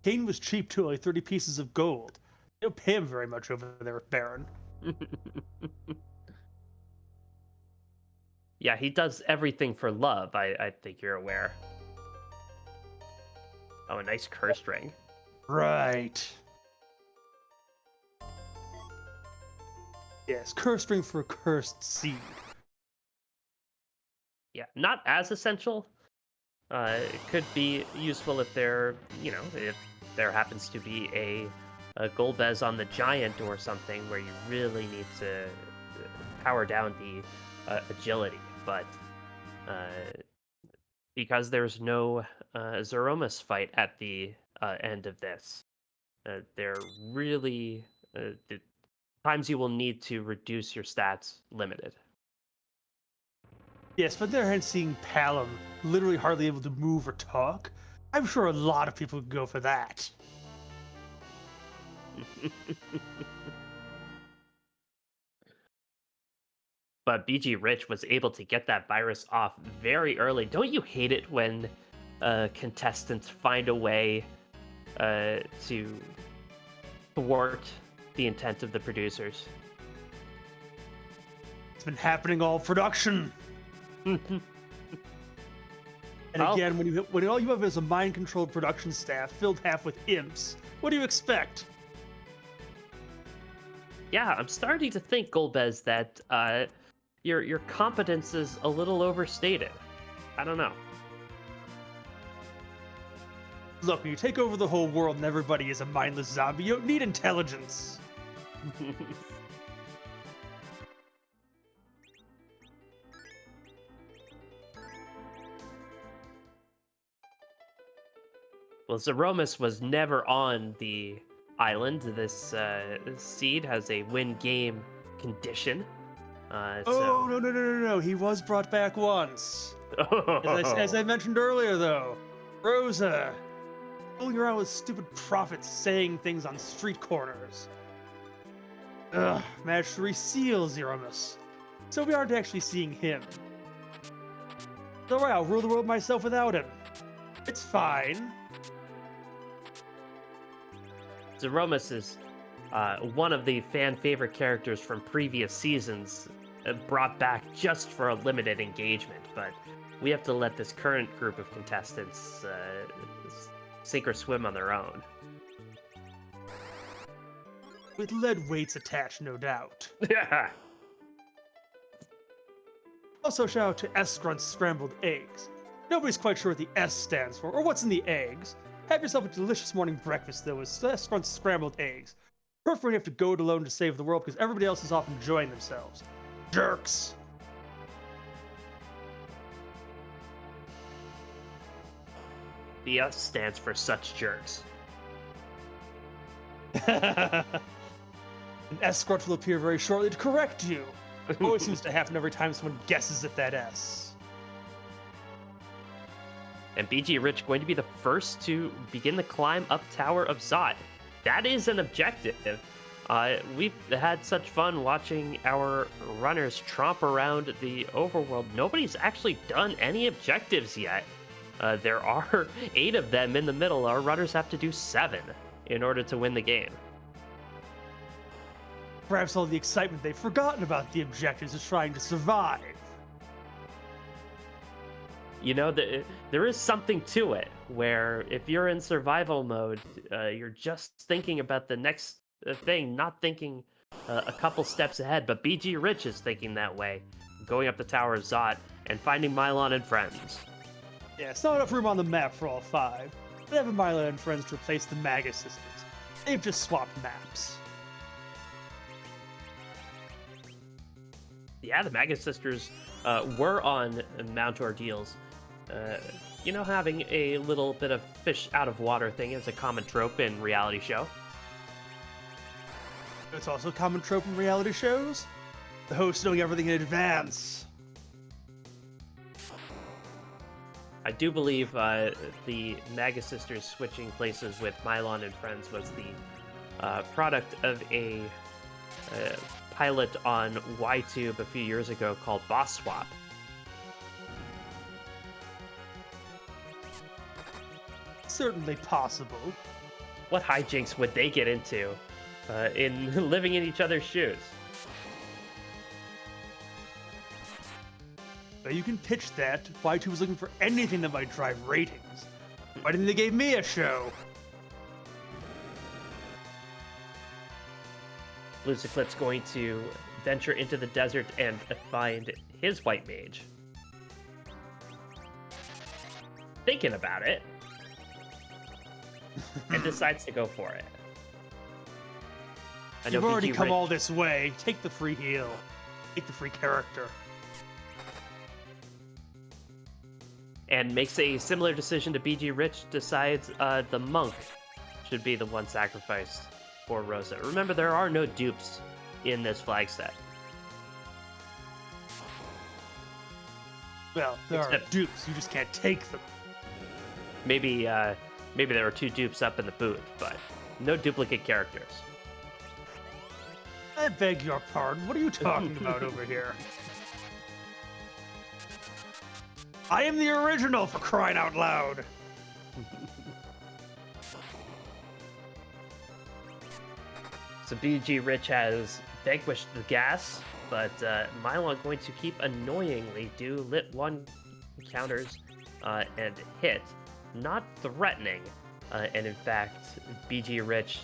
Kane was cheap too, like 30 pieces of gold. You don't pay him very much over there with Baron. Yeah, he does everything for love, I think you're aware. Oh, a nice cursed ring. Right. Yes, cursed ring for a cursed seed. Yeah, not as essential. It could be useful if if there happens to be a Golbez on the Giant or something where you really need to power down the agility. But because there's no Zeromus fight at the end of this, they're really the times you will need to reduce your stats limited. Yes, but there hand seeing Palom literally hardly able to move or talk, I'm sure a lot of people would go for that. But BG Rich was able to get that virus off very early. Don't you hate it when contestants find a way to thwart the intent of the producers? It's been happening all production. And again, when all you have is a mind-controlled production staff filled half with imps, what do you expect? Yeah, I'm starting to think, Golbez, that your competence is a little overstated. I don't know. Look, when you take over the whole world and everybody is a mindless zombie, you don't need intelligence. Well, Zeromus was never on the island. This seed has a win game condition. Oh, no. He was brought back once. As I mentioned earlier, though, Rosa, fooling around with stupid prophets saying things on street corners. Ugh, managed to reseal Zeromus. So we aren't actually seeing him. Don't worry, I'll rule the world myself without him. It's fine. Zeromus is one of the fan favorite characters from previous seasons, brought back just for a limited engagement, but we have to let this current group of contestants sink or swim on their own. With lead weights attached, no doubt. Yeah. Also, shout out to S-Grunt's Scrambled Eggs. Nobody's quite sure what the S stands for, or what's in the eggs. Have yourself a delicious morning breakfast, though, with S-Grunt's Scrambled Eggs. Perfect when you have to go it alone to save the world because everybody else is off enjoying themselves. Jerks! The S stands for such jerks. An S-Grunt will appear very shortly to correct you. Always seems to happen every time someone guesses at that S. And BG Rich going to be the first to begin the climb up Tower of Zot. That is an objective. We've had such fun watching our runners tromp around the overworld. Nobody's actually done any objectives yet. There are 8 of them in the middle. Our runners have to do 7 in order to win the game. Perhaps all the excitement they've forgotten about the objectives is trying to survive. You know, there is something to it, where if you're in survival mode, you're just thinking about the next thing, not thinking a couple steps ahead. But BG Rich is thinking that way, going up the Tower of Zot and finding Mylon and friends. Yeah, it's not enough room on the map for all 5. They have a Mylon and friends to replace the Magus Sisters. They've just swapped maps. Yeah, the Magus Sisters were on Mount Ordeals. Having a little bit of fish out of water thing is a common trope in reality show. It's also a common trope in reality shows. The host knowing everything in advance. I do believe the Magus Sisters switching places with Mylon and friends was the product of a pilot on YTube a few years ago called Boss Swap. Certainly possible. What hijinks would they get into in living in each other's shoes? Now you can pitch that. If Y2 was looking for anything that might drive ratings, why didn't they give me a show? Blues Eclipse going to venture into the desert and find his white mage. Thinking about it, and decides to go for it. I know You've already BG come Rich- all this way. Take the free heal. Take the free character. and makes a similar decision to BG Rich, decides the monk should be the one sacrificed for Rosa. Remember, there are no dupes in this flag set. Well, there are Except- dupes. You just can't take them. Maybe there are two dupes up in the booth, but no duplicate characters. I beg your pardon. What are you talking about over here? I am the original, for crying out loud. So BG Rich has vanquished the gas, but Mylon going to keep annoyingly do lit 1 counters and hit, not threatening. And in fact, BG Rich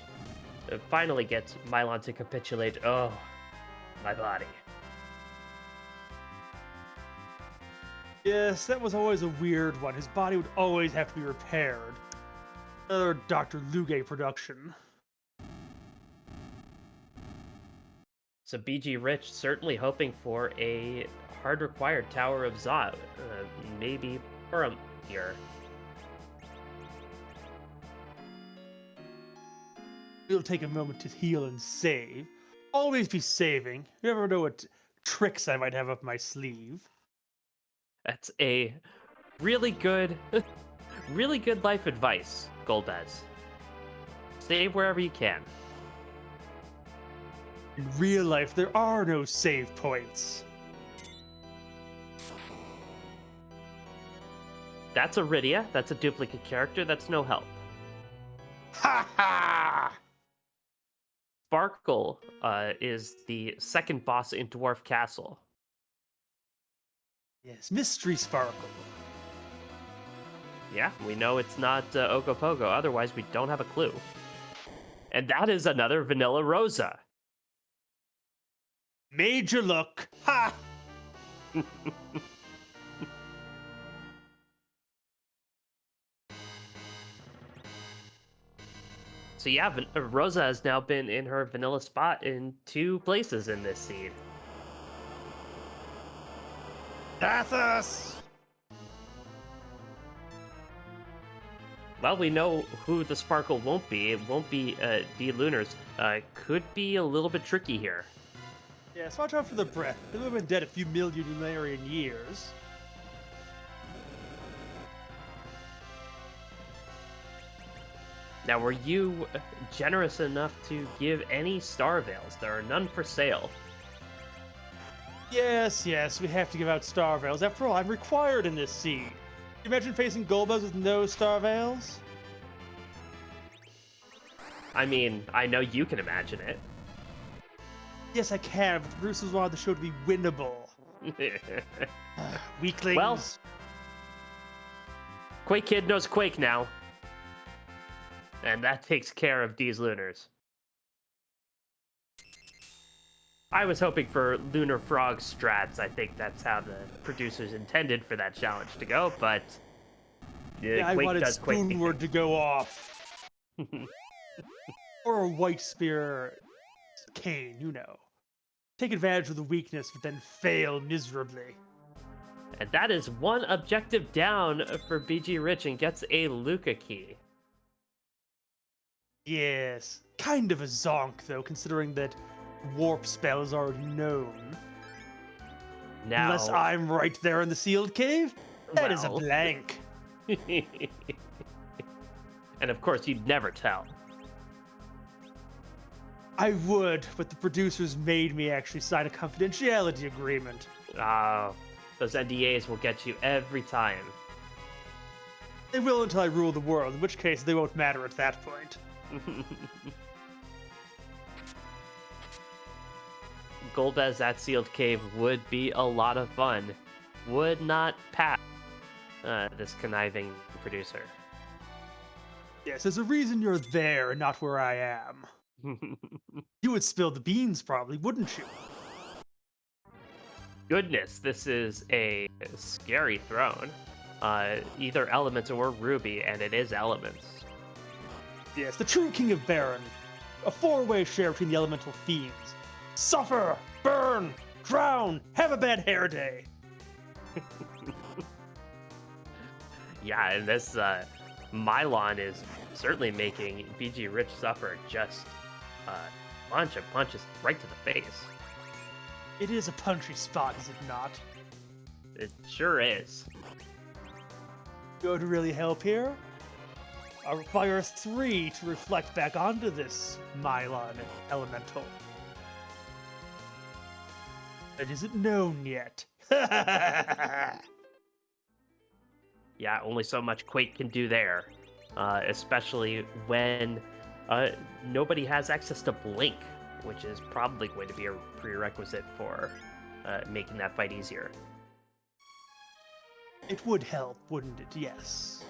finally gets Mylon to capitulate. Oh, my body. Yes, that was always a weird one. His body would always have to be repaired. Another Dr. Luge production. So BG Rich certainly hoping for a hard required Tower of Zod, maybe Purim here. We'll take a moment to heal and save. Always be saving. You never know what tricks I might have up my sleeve. That's a really good, really good life advice, Golbez. Save wherever you can. In real life, there are no save points. That's Iridia. That's a duplicate character. That's no help. Ha ha! Sparkle is the second boss in Dwarf Castle. Yes, Mystery Sparkle. Yeah, we know it's not Ogopogo. Otherwise, we don't have a clue. And that is another Vanilla Rosa. Major look. Ha! So yeah, Rosa has now been in her vanilla spot in 2 places in this seed. Dathus! Well, we know who the Sparkle won't be. It won't be D. Lunars. Could be a little bit tricky here. Yes, watch out for the breath. They would have been dead a few million Lunarian years. Now, were you generous enough to give any Star Veils? There are none for sale. Yes, we have to give out Star Veils. After all, I'm required in this seed. Can you imagine facing Golbez with no Star Veils? I mean, I know you can imagine it. Yes, I can, but Bruce has wanted the show to be winnable. Weaklings. Well, Quake Kid knows Quake now. And that takes care of these Lunars. I was hoping for Lunar Frog strats. I think that's how the producers intended for that challenge to go, but yeah, I Quake wanted does Quake. Spoonward to go off. Or a White Spear cane, you know. Take advantage of the weakness, but then fail miserably. And that is one objective down for BG Rich and gets a Luca key. Yes, kind of a zonk, though, considering that Warp Spell is already known. Now, Unless I'm right there in the sealed cave, that is a well. blank. And of course, you'd never tell. I would, but the producers made me actually sign a confidentiality agreement. Those NDAs will get you every time. They will until I rule the world, in which case they won't matter at that point. Golbez at Sealed Cave would be a lot of fun. Would not pass this conniving producer. Yes, there's a reason you're there and not where I am. You would spill the beans, probably, wouldn't you? Goodness, this is a scary throne. Either Elements or Ruby, and it is Elements. Yes, the true King of Baron. A four-way share between the elemental fiends. Suffer, burn, drown, have a bad hair day. Yeah, and this Mylon is certainly making BG Rich suffer just a bunch of punches right to the face. It is a punchy spot, is it not? It sure is. Go to really help here? I'll require 3 to reflect back onto this Mylon elemental. It isn't known yet. Yeah, only so much Quake can do there. Especially when nobody has access to Blink, which is probably going to be a prerequisite for making that fight easier. It would help, wouldn't it? Yes.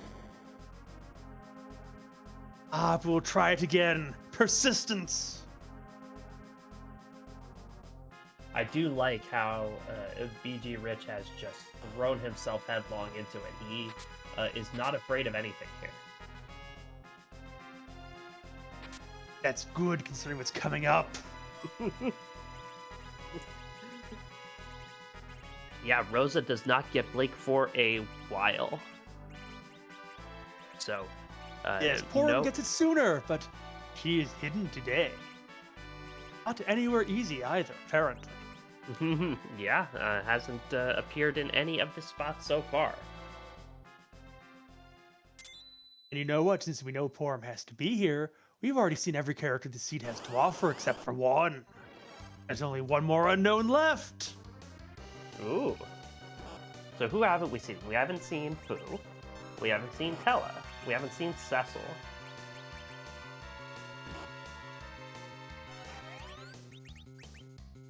But we'll try it again. Persistence! I do like how BG Rich has just thrown himself headlong into it. He is not afraid of anything here. That's good, considering what's coming up. Yeah, Rosa does not get Blake for a while. So, yes, Porum gets it sooner, but she is hidden today. Not anywhere easy either, apparently. Yeah, hasn't appeared in any of the spots so far. And you know what? Since we know Porum has to be here, we've already seen every character the seed has to offer except for one. There's only one more unknown left. Ooh. So who haven't we seen? We haven't seen Fu. We haven't seen Tella. We haven't seen Cecil.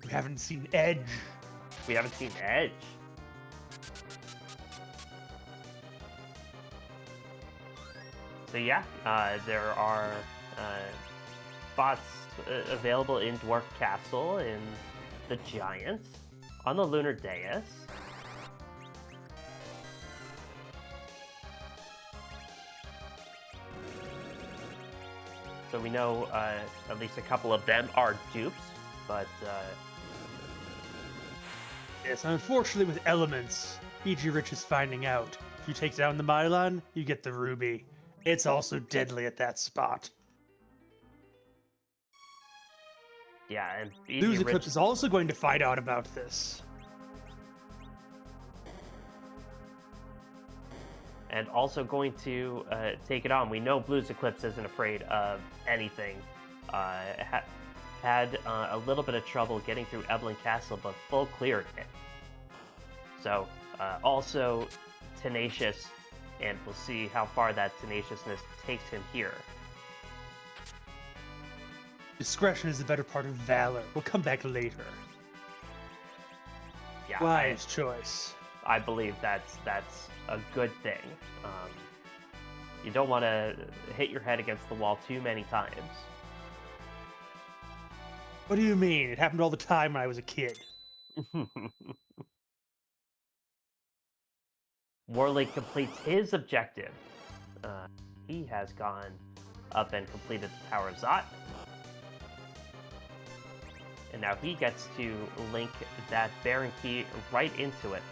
We haven't seen Edge. We haven't seen Edge. So yeah, there are spots available in Dwarf Castle, in the Giants, on the Lunar Dais. So we know at least a couple of them are dupes, but Yes, unfortunately with Elements, BG Rich is finding out. If you take down the Mylon, you get the Ruby. It's also deadly at that spot. yeah, and Lose Eclipse is also going to find out about this. And also going to take it on. We know Blues Eclipse isn't afraid of anything. Had a little bit of trouble getting through Evelyn Castle, but full cleared it. So, also tenacious, and we'll see how far that tenaciousness takes him here. Discretion is the better part of valor. We'll come back later. Yeah, Wise choice. I believe that's a good thing. You don't want to hit your head against the wall too many times. What do you mean? It happened all the time when I was a kid. Warlink completes his objective. He has gone up and completed the Tower of Zot. And now he gets to link that Baron Key right into it.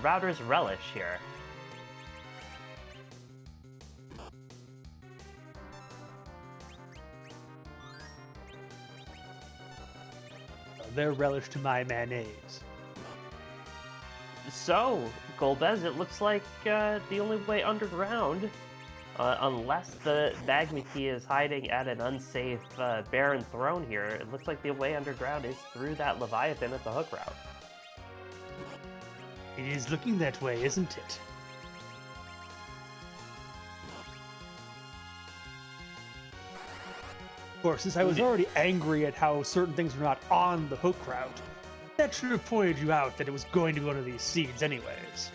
Router's Relish here. Their relish to my mayonnaise. So, Golbez, it looks like the only way underground Unless the Magma Key is hiding at an unsafe barren throne here, it looks like the way underground is through that Leviathan at the hook route. It is looking that way, isn't it? Of course, since I was already angry at how certain things were not on the hook route, that should have pointed you out that it was going to be one of these seeds anyways.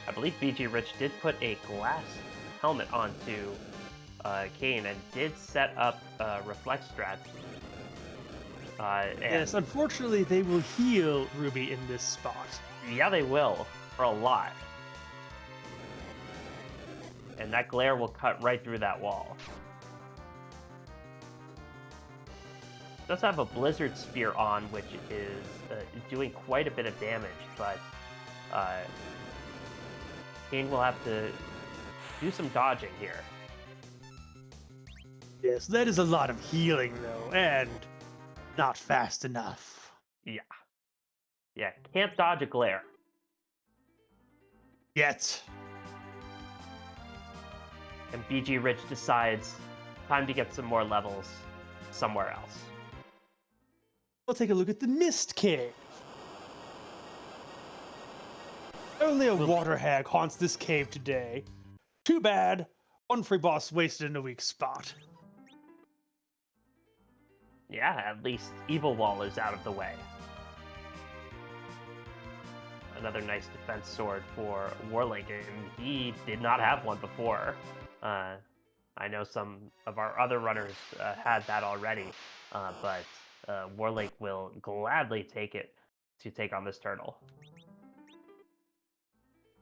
I believe BG Rich did put a glass helmet onto Kane and did set up reflect strats. Yes, unfortunately, they will heal Ruby in this spot. Yeah, they will, for a lot. And that glare will cut right through that wall. Does have a Blizzard Spear on, which is doing quite a bit of damage, but Kane will have to do some dodging here. Yes, that is a lot of healing, though, and not fast enough. Yeah, can't dodge a glare. Yet. And BG Rich decides time to get some more levels somewhere else. We'll take a look at the Mist Cave. Only a water hag haunts this cave today. Too bad. One free boss wasted in a weak spot. Yeah, at least Evil Wall is out of the way. Another nice defense sword for Warlink, and he did not have one before. I know some of our other runners had that already, but Warlink will gladly take it to take on this turtle.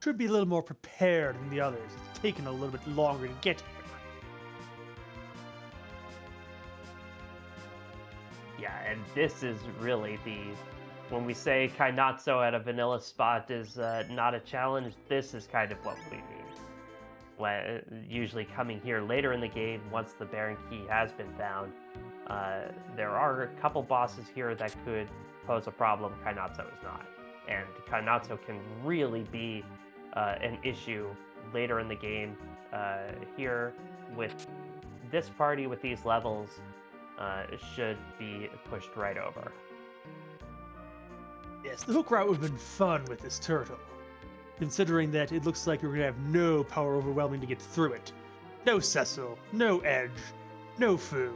Should be a little more prepared than the others. It's taken a little bit longer to get here. Yeah, and this is really when we say Kainatsu at a vanilla spot is not a challenge, this is kind of what we mean. Usually coming here later in the game, once the Baron Key has been found, there are a couple bosses here that could pose a problem. Kainatsu is not. And Kainatsu can really be an issue later in the game. Here, with this party, with these levels, should be pushed right over. Yes, the hook route would have been fun with this turtle, considering that it looks like you're going to have no power overwhelming to get through it. No Cecil, no Edge, no Fu.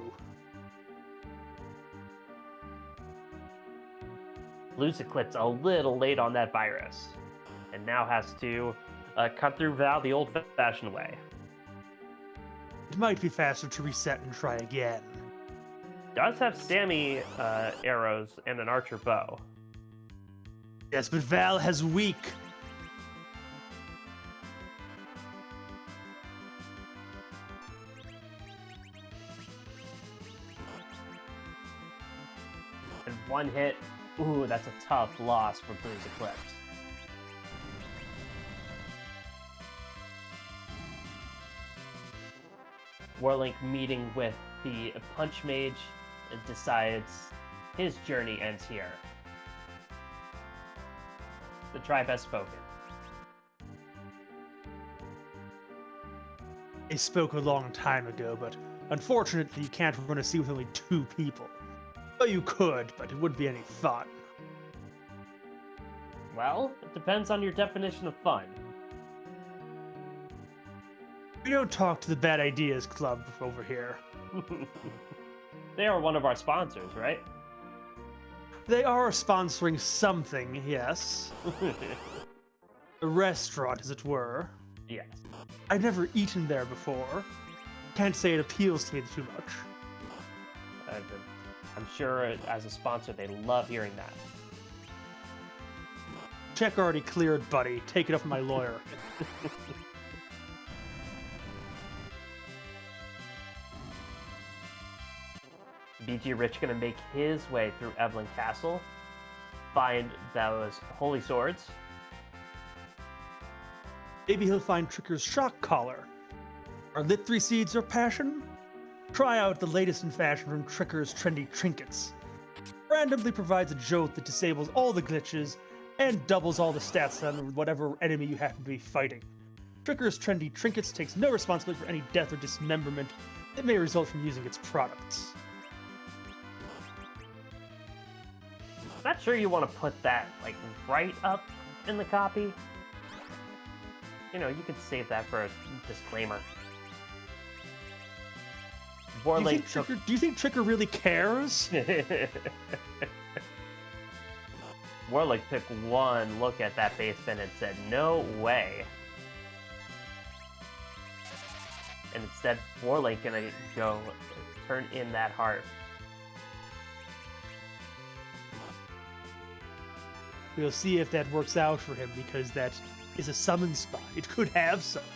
Blues Eclipse a little late on that virus, and now has to cut through Val the old-fashioned way. It might be faster to reset and try again. Does have Sammy arrows and an archer bow. Yes, but Val has weak. And one hit, ooh, that's a tough loss for Blues Eclipse. Warlink meeting with the Punch Mage decides his journey ends here. The tribe has spoken. They spoke a long time ago, but unfortunately you can't run a sea with only 2 people. Well, you could, but it wouldn't be any fun. Well, it depends on your definition of fun. We don't talk to the Bad Ideas Club over here. They are one of our sponsors, right? They are sponsoring something, yes. A restaurant, as it were. Yes. I've never eaten there before. Can't say it appeals to me too much. I'm sure as a sponsor, they love hearing that. Check already cleared, buddy. Take it up with my lawyer. BG Rich gonna make his way through Evelyn Castle, find those holy swords. Maybe he'll find Tricker's shock collar. Are lit 3 seeds your passion? Try out the latest in fashion from Tricker's trendy trinkets. Randomly provides a jolt that disables all the glitches and doubles all the stats on whatever enemy you happen to be fighting. Tricker's trendy trinkets takes no responsibility for any death or dismemberment that may result from using its products. Not sure you want to put that, like, right up in the copy. You know, you could save that for a disclaimer. Do you think Tricker really cares? Warlink took one look at that base bin and said, no way. And instead, Warlink gonna go turn in that heart. We'll see if that works out for him, because that is a summon spot. It could have something.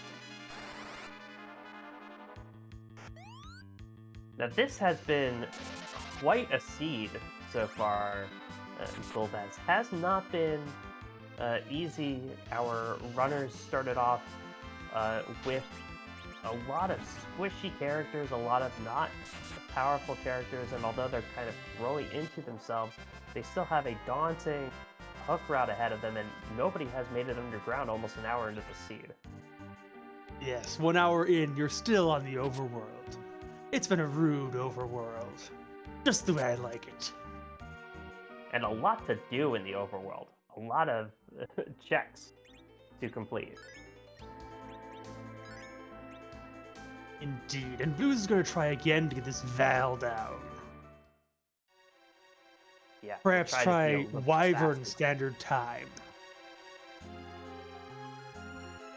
Now this has been quite a seed so far. Golbez has not been easy. Our runners started off with a lot of squishy characters, a lot of not powerful characters, and although they're kind of growing into themselves, they still have a daunting hook route ahead of them, and nobody has made it underground almost an hour into the seed. Yes, 1 hour in, you're still on the overworld. It's been a rude overworld. Just the way I like it. And a lot to do in the overworld. A lot of checks to complete. Indeed, and Blues is going to try again to get this Val down. Yeah. Perhaps try Wyvern faster. standard time.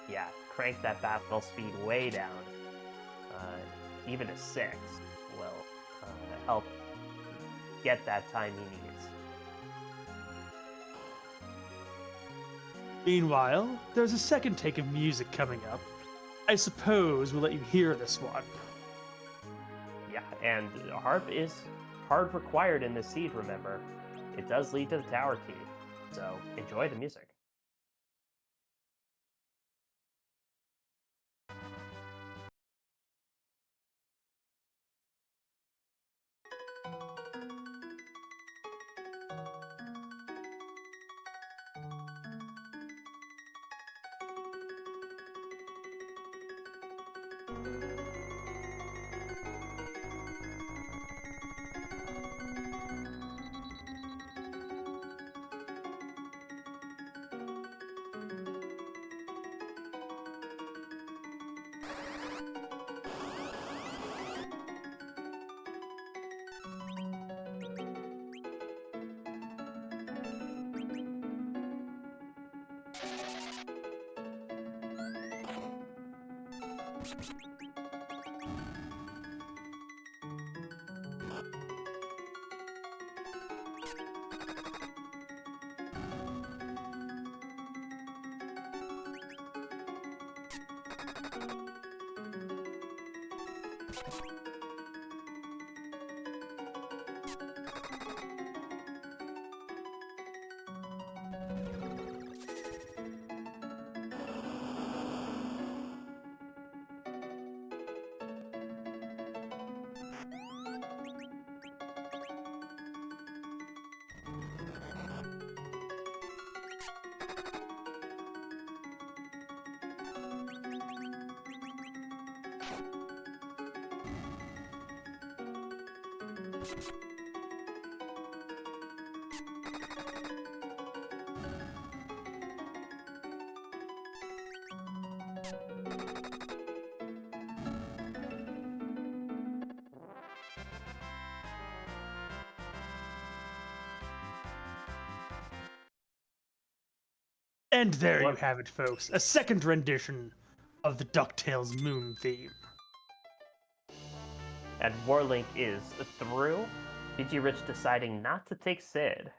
Yeah, crank that battle speed way down. Even a 6 will help get that time he needs. Meanwhile, there's a second take of music coming up. I suppose we'll let you hear this one. Yeah, and harp is hard required in this seed, remember. It does lead to the tower key, so enjoy the music. And there you have it, folks. A second rendition of the DuckTales Moon theme. And Warlink is through. BG Rich deciding not to take Sid.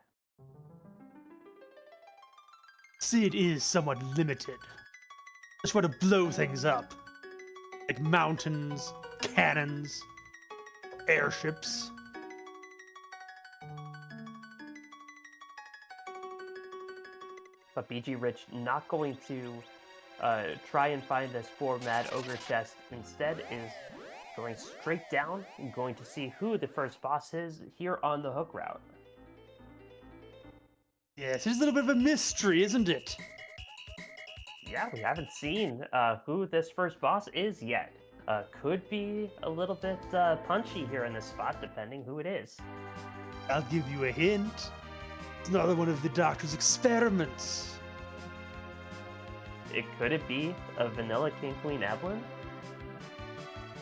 Sid is somewhat limited. Just want to blow things up. Like mountains, cannons, airships. But BG Rich not going to try and find this 4 Mad Ogre chest. Instead is going straight down and going to see who the first boss is here on the hook route. Yes, it's a little bit of a mystery, isn't it? Yeah, we haven't seen who this first boss is yet. Could be a little bit punchy here in this spot, depending who it is. I'll give you a hint. It's another one of the doctor's experiments. Could it be a Vanilla King Queen Evelyn?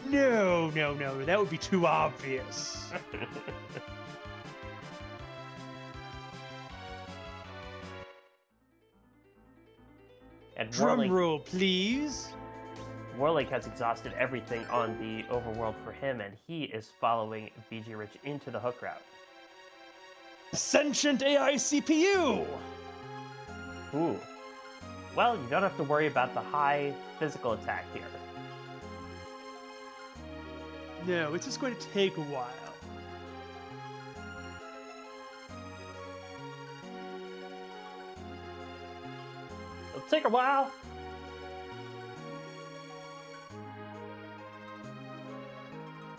No, that would be too obvious. And Drum roll, please. Warlink has exhausted everything on the overworld for him, and he is following BG Rich into the hook route. Sentient AI CPU! Ooh. Well, you don't have to worry about the high physical attack here. No, it's just going to take a while. It'll take a while.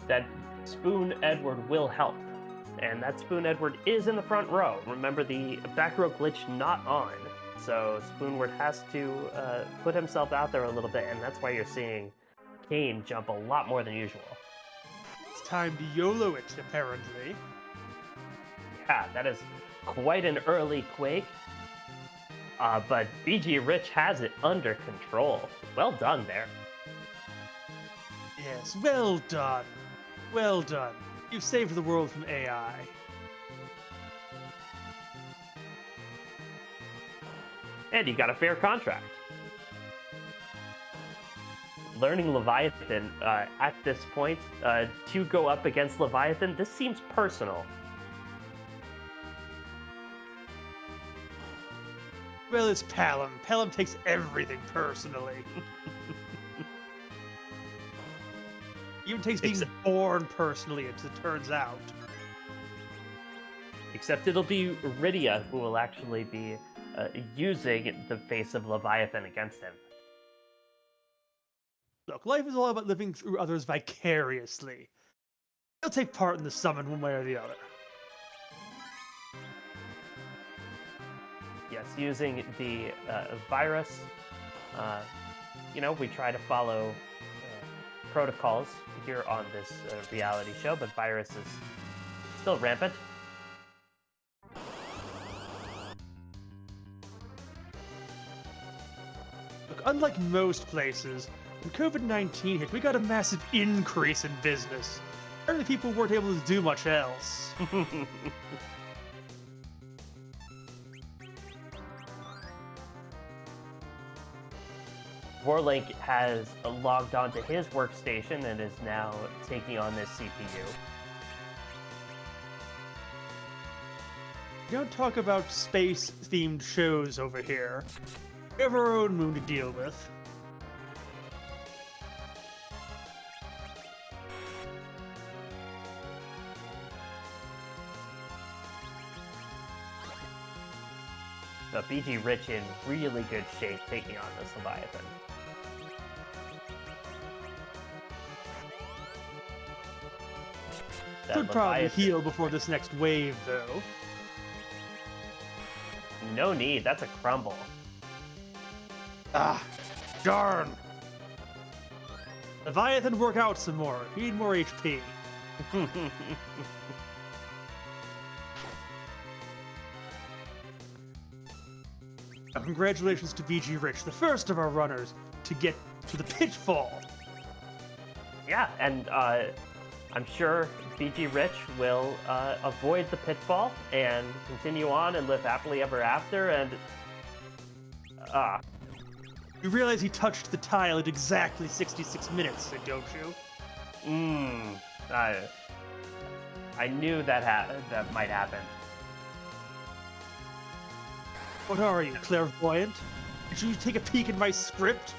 That Spoon Edward will help. And that Spoon Edward is in the front row. Remember, the back row glitch not on. So Spoonward has to put himself out there a little bit, and that's why you're seeing Kane jump a lot more than usual. It's time to YOLO it, apparently. Yeah, that is quite an early Quake. But BG Rich has it under control. Well done there. Yes, well done. Well done. You've saved the world from AI. And you got a fair contract. Learning Leviathan at this point, to go up against Leviathan, this seems personal. Well, it's Palom. Palom takes everything personally. Even takes being born personally, as it turns out. Except it'll be Rydia who will actually be using the face of Leviathan against him. Look, life is all about living through others vicariously. He'll take part in the summon one way or the other. Yes, using the virus, we try to follow protocols here on this reality show, but virus is still rampant. Look, unlike most places, when COVID-19 hit, we got a massive increase in business. Apparently people weren't able to do much else. Warlink has logged onto his workstation and is now taking on this CPU. We don't talk about space-themed shows over here. We have our own moon to deal with. But BG Rich in really good shape taking on this Leviathan. Could probably heal before this next wave, though. No need, that's a crumble. Ah, darn. Leviathan, work out some more. You need more HP. Now, congratulations to BG Rich, the first of our runners to get to the pitfall. Yeah, and I'm sure BG Rich will avoid the pitfall and continue on and live happily ever after, and You realize he touched the tile at exactly 66 minutes, don't you? I knew that might happen. What are you, clairvoyant? Did you take a peek at my script?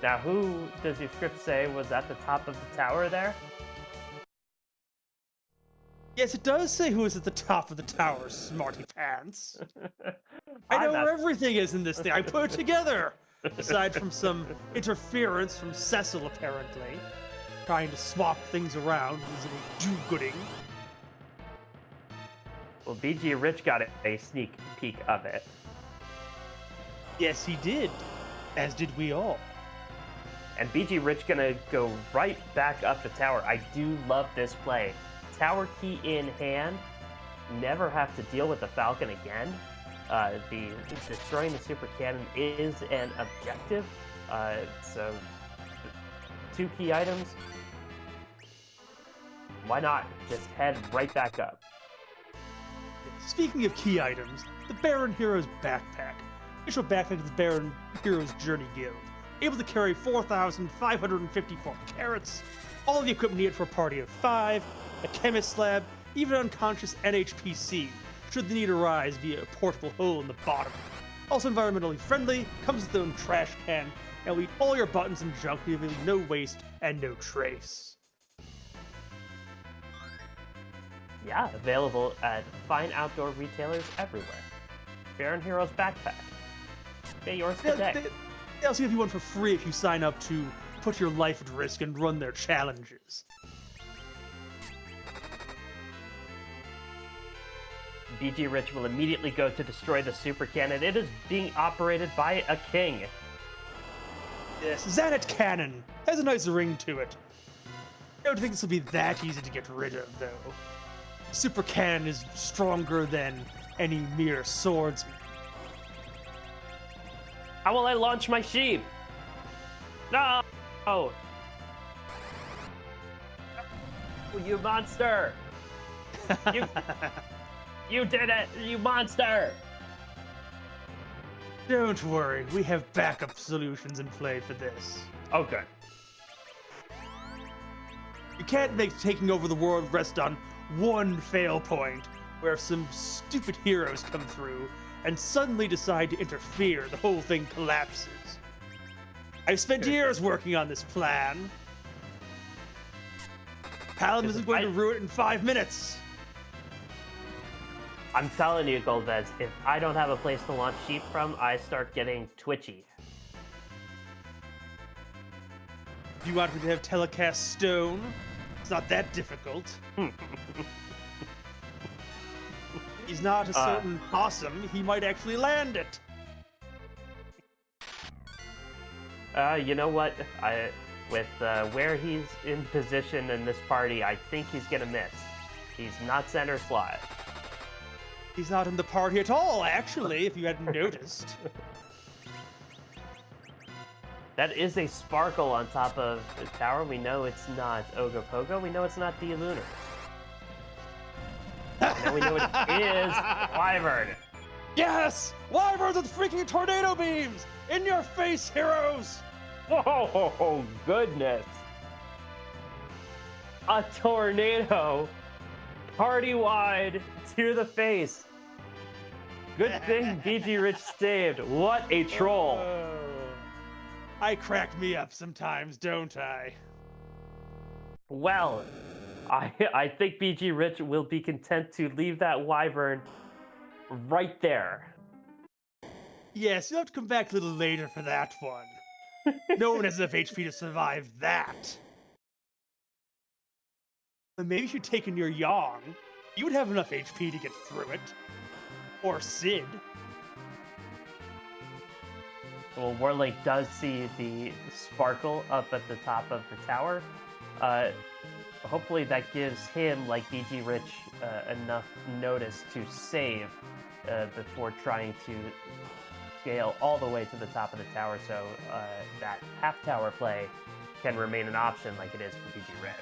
Now, who does your script say was at the top of the tower there? Yes, it does say who is at the top of the tower, smarty pants. I know where everything is in this thing. I put it together. Aside from some interference from Cecil, apparently. Trying to swap things around, his little do-gooding. Well, BG Rich got a sneak peek of it. Yes, he did. As did we all. And BG Rich gonna go right back up the tower. I do love this play. Tower key in hand, never have to deal with the Falcon again. The destroying the super cannon is an objective. So 2 key items. Why not just head right back up? Speaking of key items, the Baron Hero's backpack. Official backpack of the Baron Hero's Journey Guild. Able to carry 4,554 carats, all the equipment needed for a party of 5, a chemist lab, even unconscious NHPC, should the need arise via a portable hole in the bottom. Also environmentally friendly, comes with its own trash can, and will eat all your buttons and junk, leaving no waste and no trace. Yeah, available at fine outdoor retailers everywhere. Baron Hero's backpack. Get yours today. They also give you one for free if you sign up to put your life at risk and run their challenges. BG Rich will immediately go to destroy the super cannon. It is being operated by a king. Yes, Xanet Cannon has a nice ring to it. I don't think this will be that easy to get rid of, though. Super Cannon is stronger than any mere swordsman. How will I launch my sheep? No! Oh, you monster! You did it, you monster! Don't worry, we have backup solutions in play for this. Okay. You can't make taking over the world rest on one fail point, where if some stupid heroes come through and suddenly decide to interfere, the whole thing collapses. I've spent years working on this plan. Paladin isn't going to ruin it in 5 minutes. I'm telling you, Golbez, if I don't have a place to launch sheep from, I start getting twitchy. Do you want me to have telecast stone? It's not that difficult. He's not a certain possum. He might actually land it. You know what? With where he's in position in this party, I think he's gonna miss. He's not center slot. He's not in the party at all, actually, if you hadn't noticed. That is a sparkle on top of the tower. We know it's not Ogopogo. We know it's not D Lunar. Now we know it is Wyvern. Yes! Wyverns with freaking tornado beams! In your face, heroes! Oh, goodness. A tornado. Party-wide to the face. Good thing BG Rich saved. What a troll. I crack me up sometimes, don't I? Well, I think BG Rich will be content to leave that Wyvern right there. Yes, you'll have to come back a little later for that one. No one has enough HP to survive that. But maybe if you'd taken your Yang, you would have enough HP to get through it. Or Sid. Well, Warlink does see the sparkle up at the top of the tower. Hopefully that gives him, like BG Rich, enough notice to save before trying to scale all the way to the top of the tower, so that half tower play can remain an option like it is for BG Rich.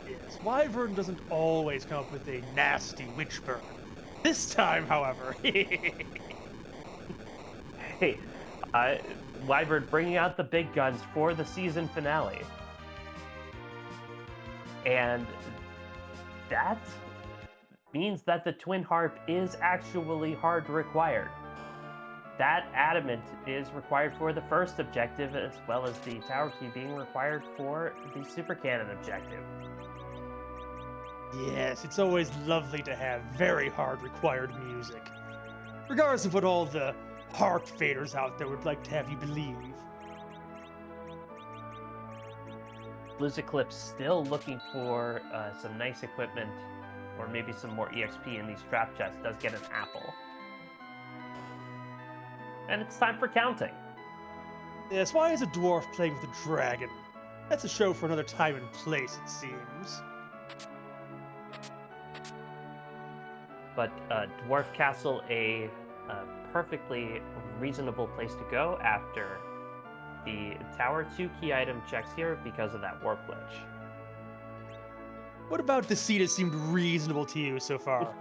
Yes, Wyvern doesn't always come up with a nasty witch burn. This time, however, Hey, Wyvern bringing out the big guns for the season finale. And that means that the Twin Harp is actually hard required. That adamant is required for the first objective, as well as the tower key being required for the super cannon objective. yes, it's always lovely to have very hard required music. Regardless of what all the harp faders out there would like to have you believe. Blues Eclipse still looking for some nice equipment or maybe some more EXP in these trap chests, does get an apple. And it's time for counting. Yes, why is a dwarf playing with a dragon? That's a show for another time and place, it seems. But Dwarf Castle, a perfectly reasonable place to go after the tower 2 key item checks here because of that warp glitch. What about the seat has seemed reasonable to you so far?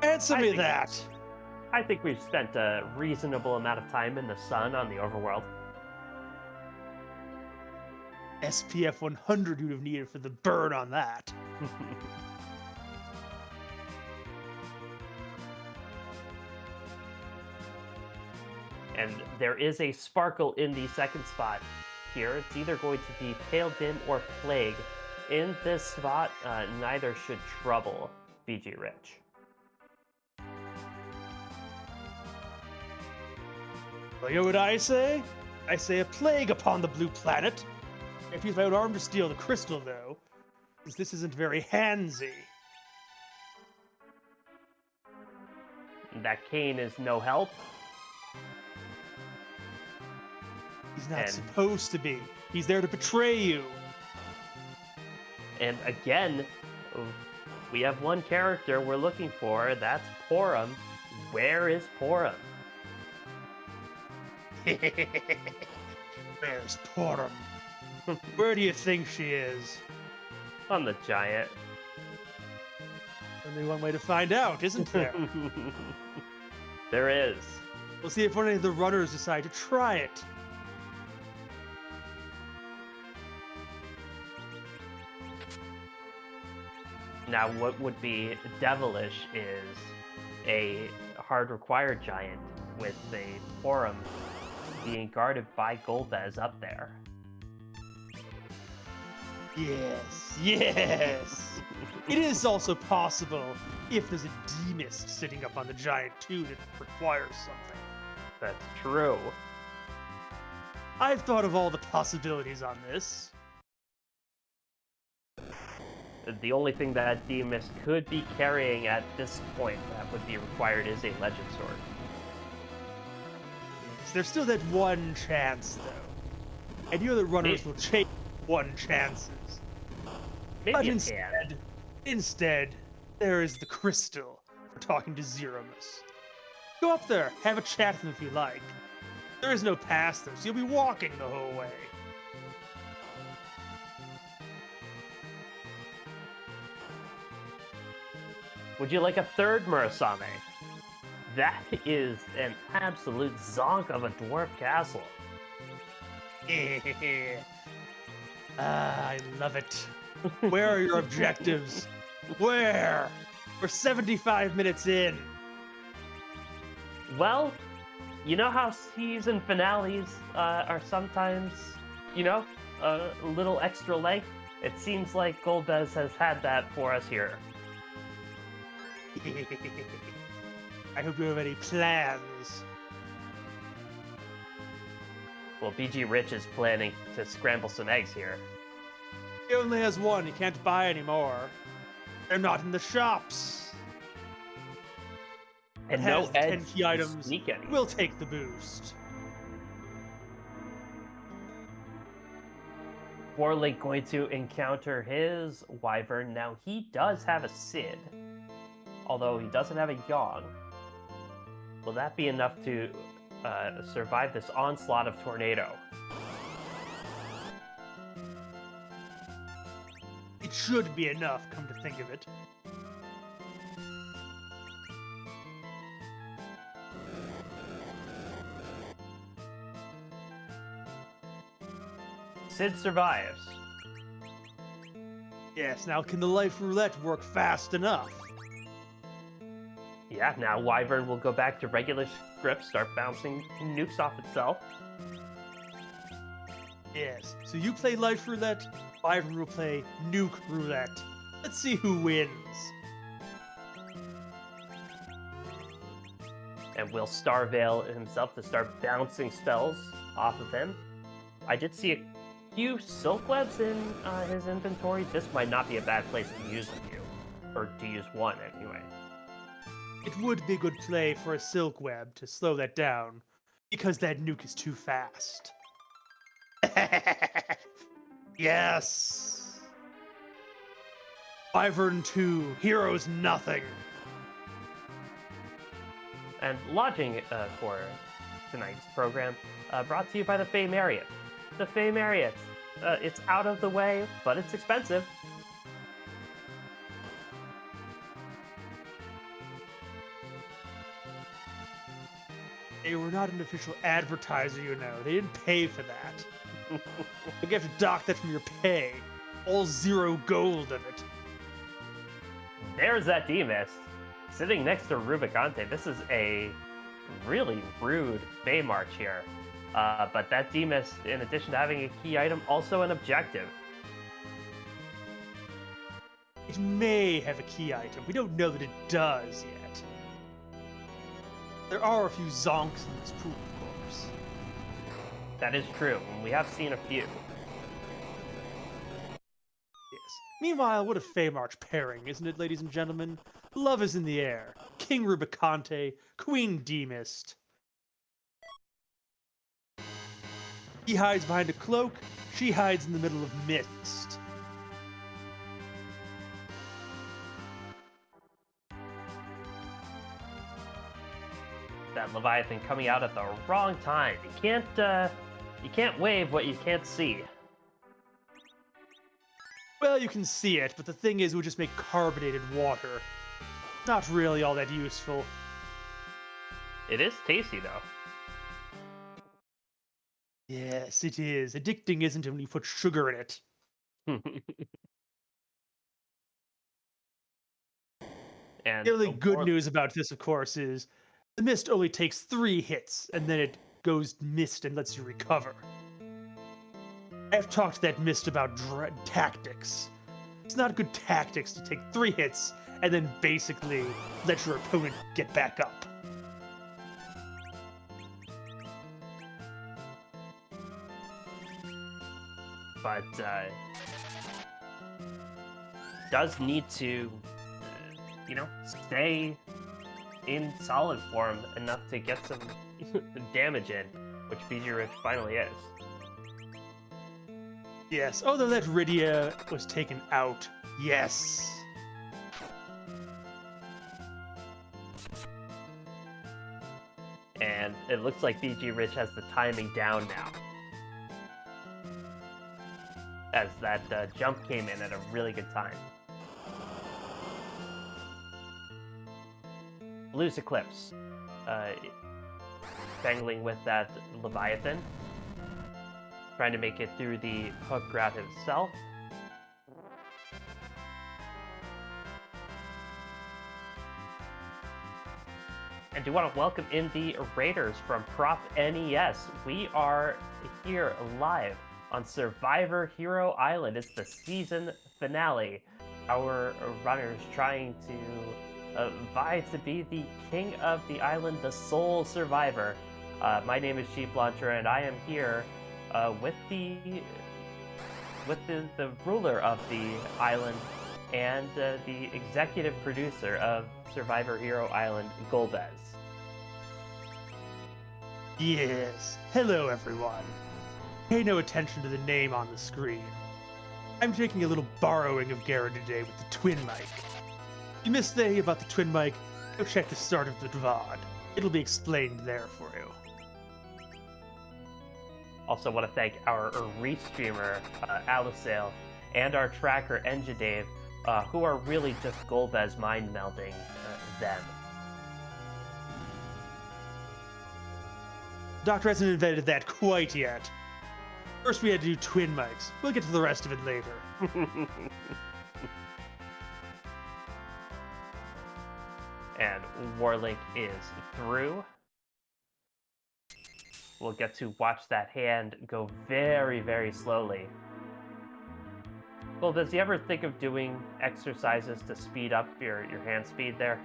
Answer me that! I think we've spent a reasonable amount of time in the sun on the overworld. SPF 100 you'd have needed for the burn on that. And there is a sparkle in the second spot here. It's either going to be Pale Dim or Plague. In this spot, neither should trouble BG Rich. Well, you know what I say? I say a plague upon the blue planet. If use my own arm to steal the crystal, though, because this isn't very handsy. That Kane is no help. He's not supposed to be. He's there to betray you. And again, we have one character we're looking for. That's Porum. Where is Porum? Where's Porum? Where do you think she is? On the giant. Only one way to find out, isn't there? There is. We'll see if any of the runners decide to try it. Now, what would be devilish is a hard required giant with the Porum being guarded by Golbez up there. Yes, yes! It is also possible if there's a D-Mist sitting up on the giant too that requires something. That's true. I've thought of all the possibilities on this. The only thing that D-Mist could be carrying at this point that would be required is a Legend Sword. Yes, there's still that one chance, though. And you know that runners will chase one chances. Maybe But it can. instead, there is the crystal for talking to Zeromus. Go up there, have a chat with him if you like. There is no pass, though, so you'll be walking the whole way. Would you like a third Murasame? That is an absolute zonk of a dwarf castle. I love it. Where are your objectives? Where? We're 75 minutes in. Well, you know how season finales are sometimes, a little extra length? It seems like Golbez has had that for us here. I hope you have any plans. Well, BG Rich is planning to scramble some eggs here. He only has one. He can't buy any more. They're not in the shops. And It no has 10 edge key items. sneak any. We'll take the boost. Warlink going to encounter his Wyvern. Now, he does have a Sid, although he doesn't have a Yong. Will that be enough to survive this onslaught of Tornado? It should be enough, come to think of it. Sid survives. Yes, now can the life roulette work fast enough? Yeah, now Wyvern will go back to regular script, start bouncing nukes off itself. Yes, so you play life roulette, Wyvern will play nuke roulette. Let's see who wins. And will Starveil himself to start bouncing spells off of him. I did see a few Silk Webs in his inventory. This might not be a bad place to use with you. Or do you use one anyway? It would be a good play for a Silk Web to slow that down, because that nuke is too fast. Yes! Wyvern 2, Heroes Nothing. And lodging for tonight's program brought to you by the Fey Marriott. The Fey Marriott. It's out of the way, but it's expensive. They were not an official advertiser, you know. They didn't pay for that. You have to dock that from your pay. All 0 gold of it. There's that D-Mist sitting next to Rubicante. This is a really rude Fey March here. But that D-Mist, in addition to having a key item, also an objective. It may have a key item. We don't know that it does yet. There are a few zonks in this pool, of course. That is true, and we have seen a few. Yes. Meanwhile, what a Feymarch pairing, isn't it, ladies and gentlemen? Love is in the air. King Rubicante, Queen D-Mist. He hides behind a cloak, she hides in the middle of mist. That Leviathan coming out at the wrong time. You can't wave what you can't see. Well, you can see it, but the thing is, it would just make carbonated water. Not really all that useful. It is tasty, though. Yes, it is. Addicting, isn't it, when you put sugar in it? And The only good news about this, of course, is the mist only takes 3 hits, and then it goes mist and lets you recover. I've talked to that mist about tactics. It's not good tactics to take 3 hits and then basically let your opponent get back up. But does need to, stay in solid form enough to get some damage in, which BG Rich finally is. Yes, although that Rydia was taken out. Yes. And it looks like BG Rich has the timing down now, as that jump came in at a really good time. Blue's Eclipse, tangling with that Leviathan, trying to make it through the hook grab himself. And do want to welcome in the Raiders from Prof NES. We are here live on Survivor Hero Island. It's the season finale. Our runners trying to vie to be the king of the island, the sole survivor. My name is Chief Launcher, and I am here with the ruler of the island and the executive producer of Survivor Hero Island, Golbez. Yes. Hello, everyone. Pay no attention to the name on the screen. I'm taking a little borrowing of Garrett today with the twin mic. If you missed the about the twin mic, go check the start of the VOD. It'll be explained there for you. Also want to thank our restreamer, Alicale, and our tracker, Engidave, who are really just Golbez mind melding them. Doctor hasn't invented that quite yet. First we had to do twin mics. We'll get to the rest of it later. And Warlink is through. We'll get to watch that hand go very, very slowly. Well, does you ever think of doing exercises to speed up your hand speed there?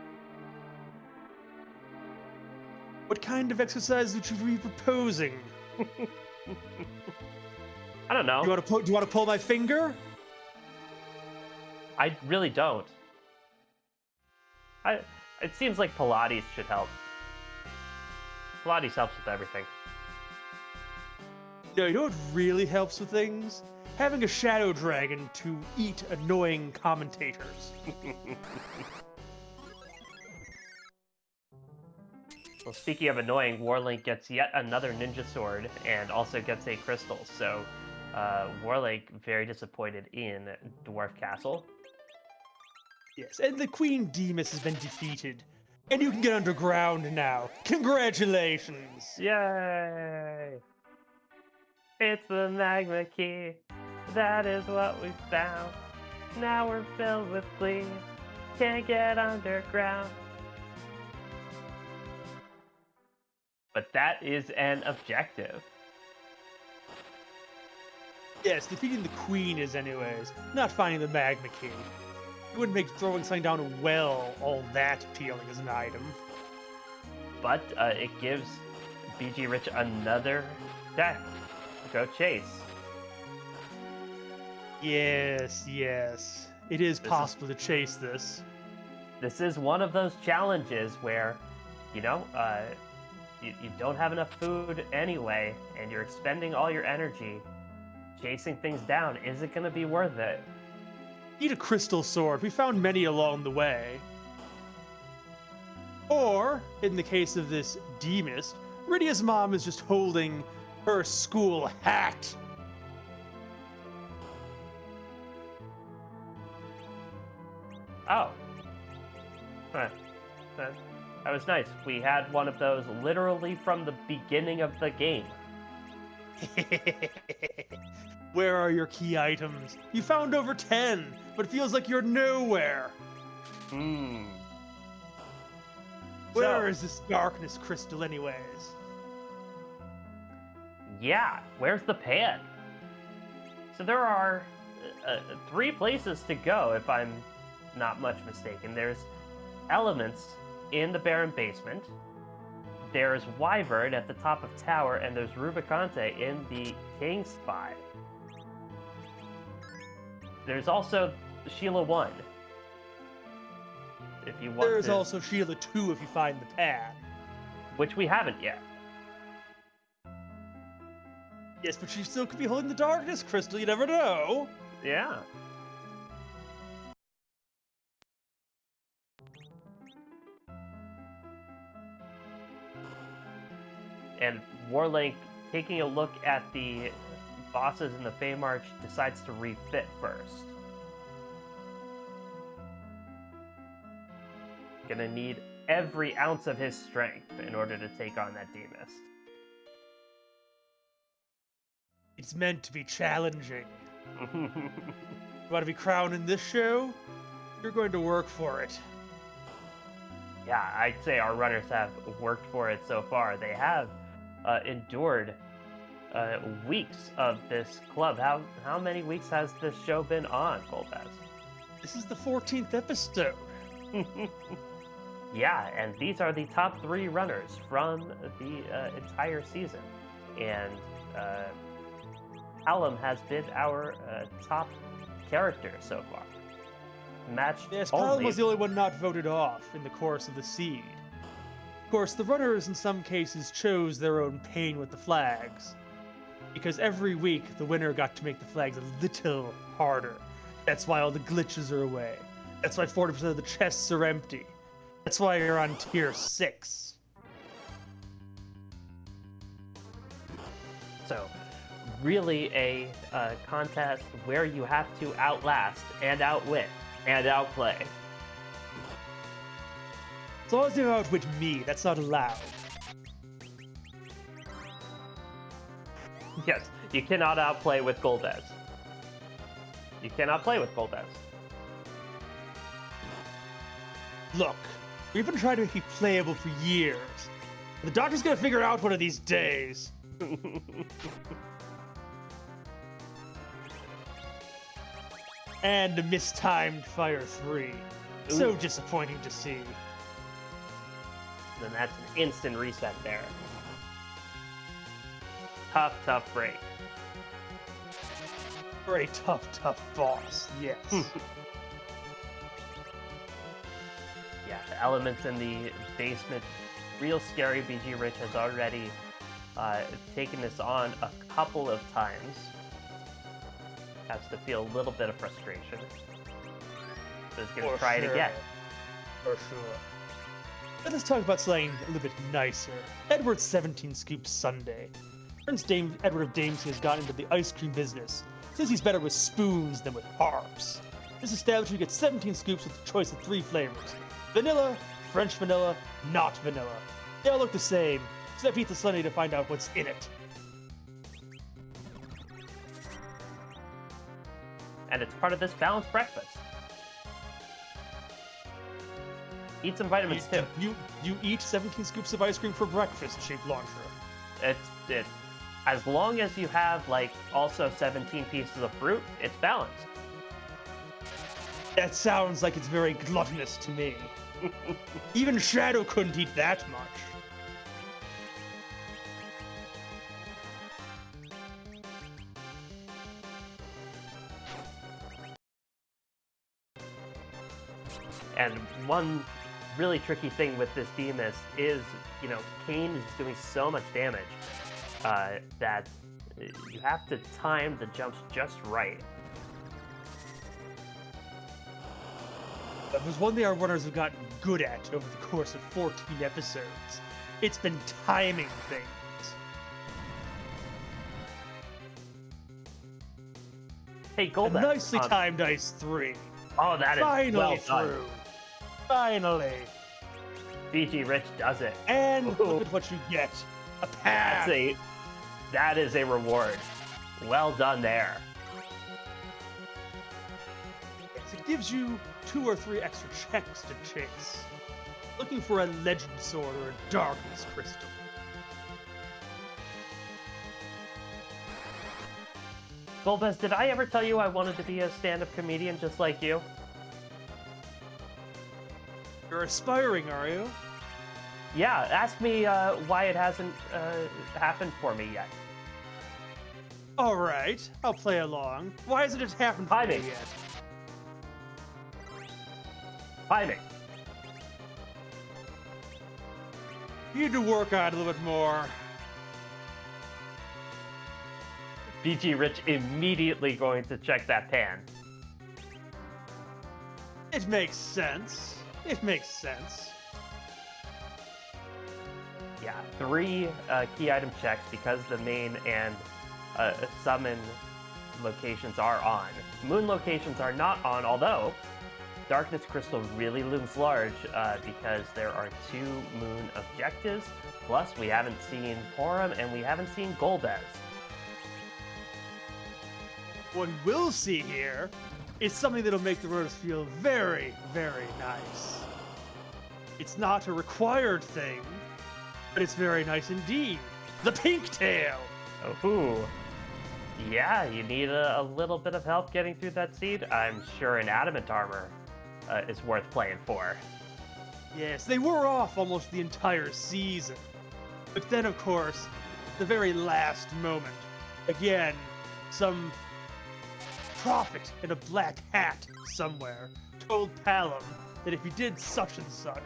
What kind of exercise would you be proposing? I don't know. Do you want to pull my finger? I really don't. It seems like Pilates should help. Pilates helps with everything. No, you know what really helps with things? Having a shadow dragon to eat annoying commentators. Well, speaking of annoying, Warlink gets yet another ninja sword and also gets a crystal. So, Warlink very disappointed in Dwarf Castle. Yes, and the Queen Demas has been defeated. And you can get underground now. Congratulations! Yay! It's the magma key. That is what we found. Now we're filled with glee. Can't get underground. But that is an objective. Yes, defeating the Queen is anyways, not finding the magma key. It wouldn't make throwing something down a well all that appealing as an item. But it gives BG Rich another deck to go chase. Yes, yes. It is possible to chase this. This is one of those challenges where, you don't have enough food anyway, and you're expending all your energy. Chasing things down isn't going to be worth it. Need a crystal sword. We found many along the way. Or, in the case of this Demas, Rydia's mom is just holding her school hat. Oh. Huh. That was nice. We had one of those literally from the beginning of the game. Where are your key items? You found over 10, but it feels like you're nowhere. Where is this darkness crystal anyways? Yeah, where's the pan? So there are 3 places to go, if I'm not much mistaken. There's Elements in the Barren Basement. There's Wyvern at the top of Tower, and there's Rubicante in the King's Spy. There's also Sheila 1. If you want There's also Sheila 2 if you find the pad. Which we haven't yet. Yes, but she still could be holding the darkness crystal, you never know. Yeah. And Warlink, taking a look at the bosses in the Feymarch, decides to refit first. Gonna need every ounce of his strength in order to take on that Demas. It's meant to be challenging. You want to be crowned in this show? You're going to work for it. Yeah, I'd say our runners have worked for it so far. They have endured weeks of this club. How many weeks has this show been on, Golbez? This is the 14th episode. Yeah, and these are the top 3 runners from the entire season. And Callum has been our top character so far. Matched Yes, only... Callum was the only one not voted off in the course of the seed. Of course, the runners in some cases chose their own pain with the flags. Because every week, the winner got to make the flags a little harder. That's why all the glitches are away. That's why 40% of the chests are empty. That's why you're on tier 6. So, really a contest where you have to outlast and outwit and outplay. As long as you outwit me, that's not allowed. Yes, you cannot outplay with Golbez. You cannot play with Golbez. Look, we've been trying to make you playable for years. The doctor's gonna figure it out one of these days. And a mistimed Fire 3. So Ooh. disappointing to see. Then that's an instant reset there. Tough break. Very tough boss, yes. Yeah, elements in the basement. Real scary. BG Rich has already taken this on a couple of times. Has to feel a little bit of frustration. So he's going to try it again. For sure. Let us talk about something a little bit nicer. Edward's 17 Scoop Sundae. Prince Edward of Damesey has gotten into the ice cream business. Says he's better with spoons than with harps. This establishment gets 17 scoops with a choice of 3 flavors. Vanilla, French vanilla, not vanilla. They all look the same, so I eat the sundae to find out what's in it. And it's part of this balanced breakfast. Eat some vitamins too. You eat 17 scoops of ice cream for breakfast, Shape Launcher. It as long as you have like also 17 pieces of fruit, it's balanced. That sounds like it's very gluttonous to me. Even Shadow couldn't eat that much. And one really tricky thing with this Demus is, Kane is doing so much damage that you have to time the jumps just right. There's one thing our runners have gotten good at over the course of 14 episodes. It's been timing things. Hey, Golbeck. Nicely timed Ice 3. Oh, that is finally well through. done. Finally. BG Rich does it. And look at what you get. A pass. That is a reward. Well done there. It gives you 2 or 3 extra checks to chase. Looking for a legend sword or a darkness crystal. Golbez, did I ever tell you I wanted to be a stand-up comedian just like you? You're aspiring, are you? Yeah, ask me why it hasn't happened for me yet. All right, I'll play along. Why hasn't it happened for me yet? Timing. You need to work on it a little bit more. BG Rich immediately going to check that pan. It makes sense. It makes sense. Yeah, 3 key item checks because the main and summon locations are on. Moon locations are not on, although Darkness Crystal really looms large because there are 2 moon objectives. Plus, we haven't seen Porum and we haven't seen Golbez. What we'll see here is something that'll make the runners feel very, very nice. It's not a required thing, but it's very nice indeed. The Pink Tail! Oh, yeah, you need a little bit of help getting through that seed. I'm sure an adamant armor is worth playing for. Yes, they were off almost the entire season. But then, of course, the very last moment, again, some prophet in a black hat somewhere told Palom that if he did such and such,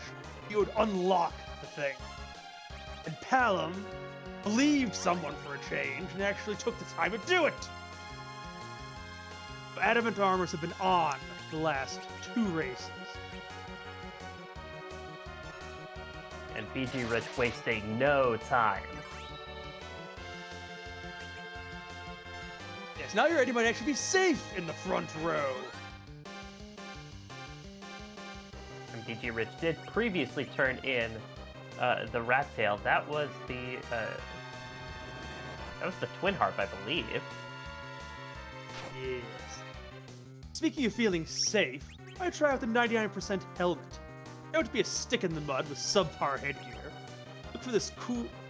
he would unlock the thing. And Palom believed someone for a change and actually took the time to do it. Adamant armors have been on the last 2 races. And BG Rich wasting no time. Yes, now your ready might actually be safe in the front row. And BG Rich did previously turn in the rat tail. That was the twin harp, I believe. Yes. Speaking of feeling safe, I try out the 99% helmet. Don't be a stick in the mud with subpar headgear.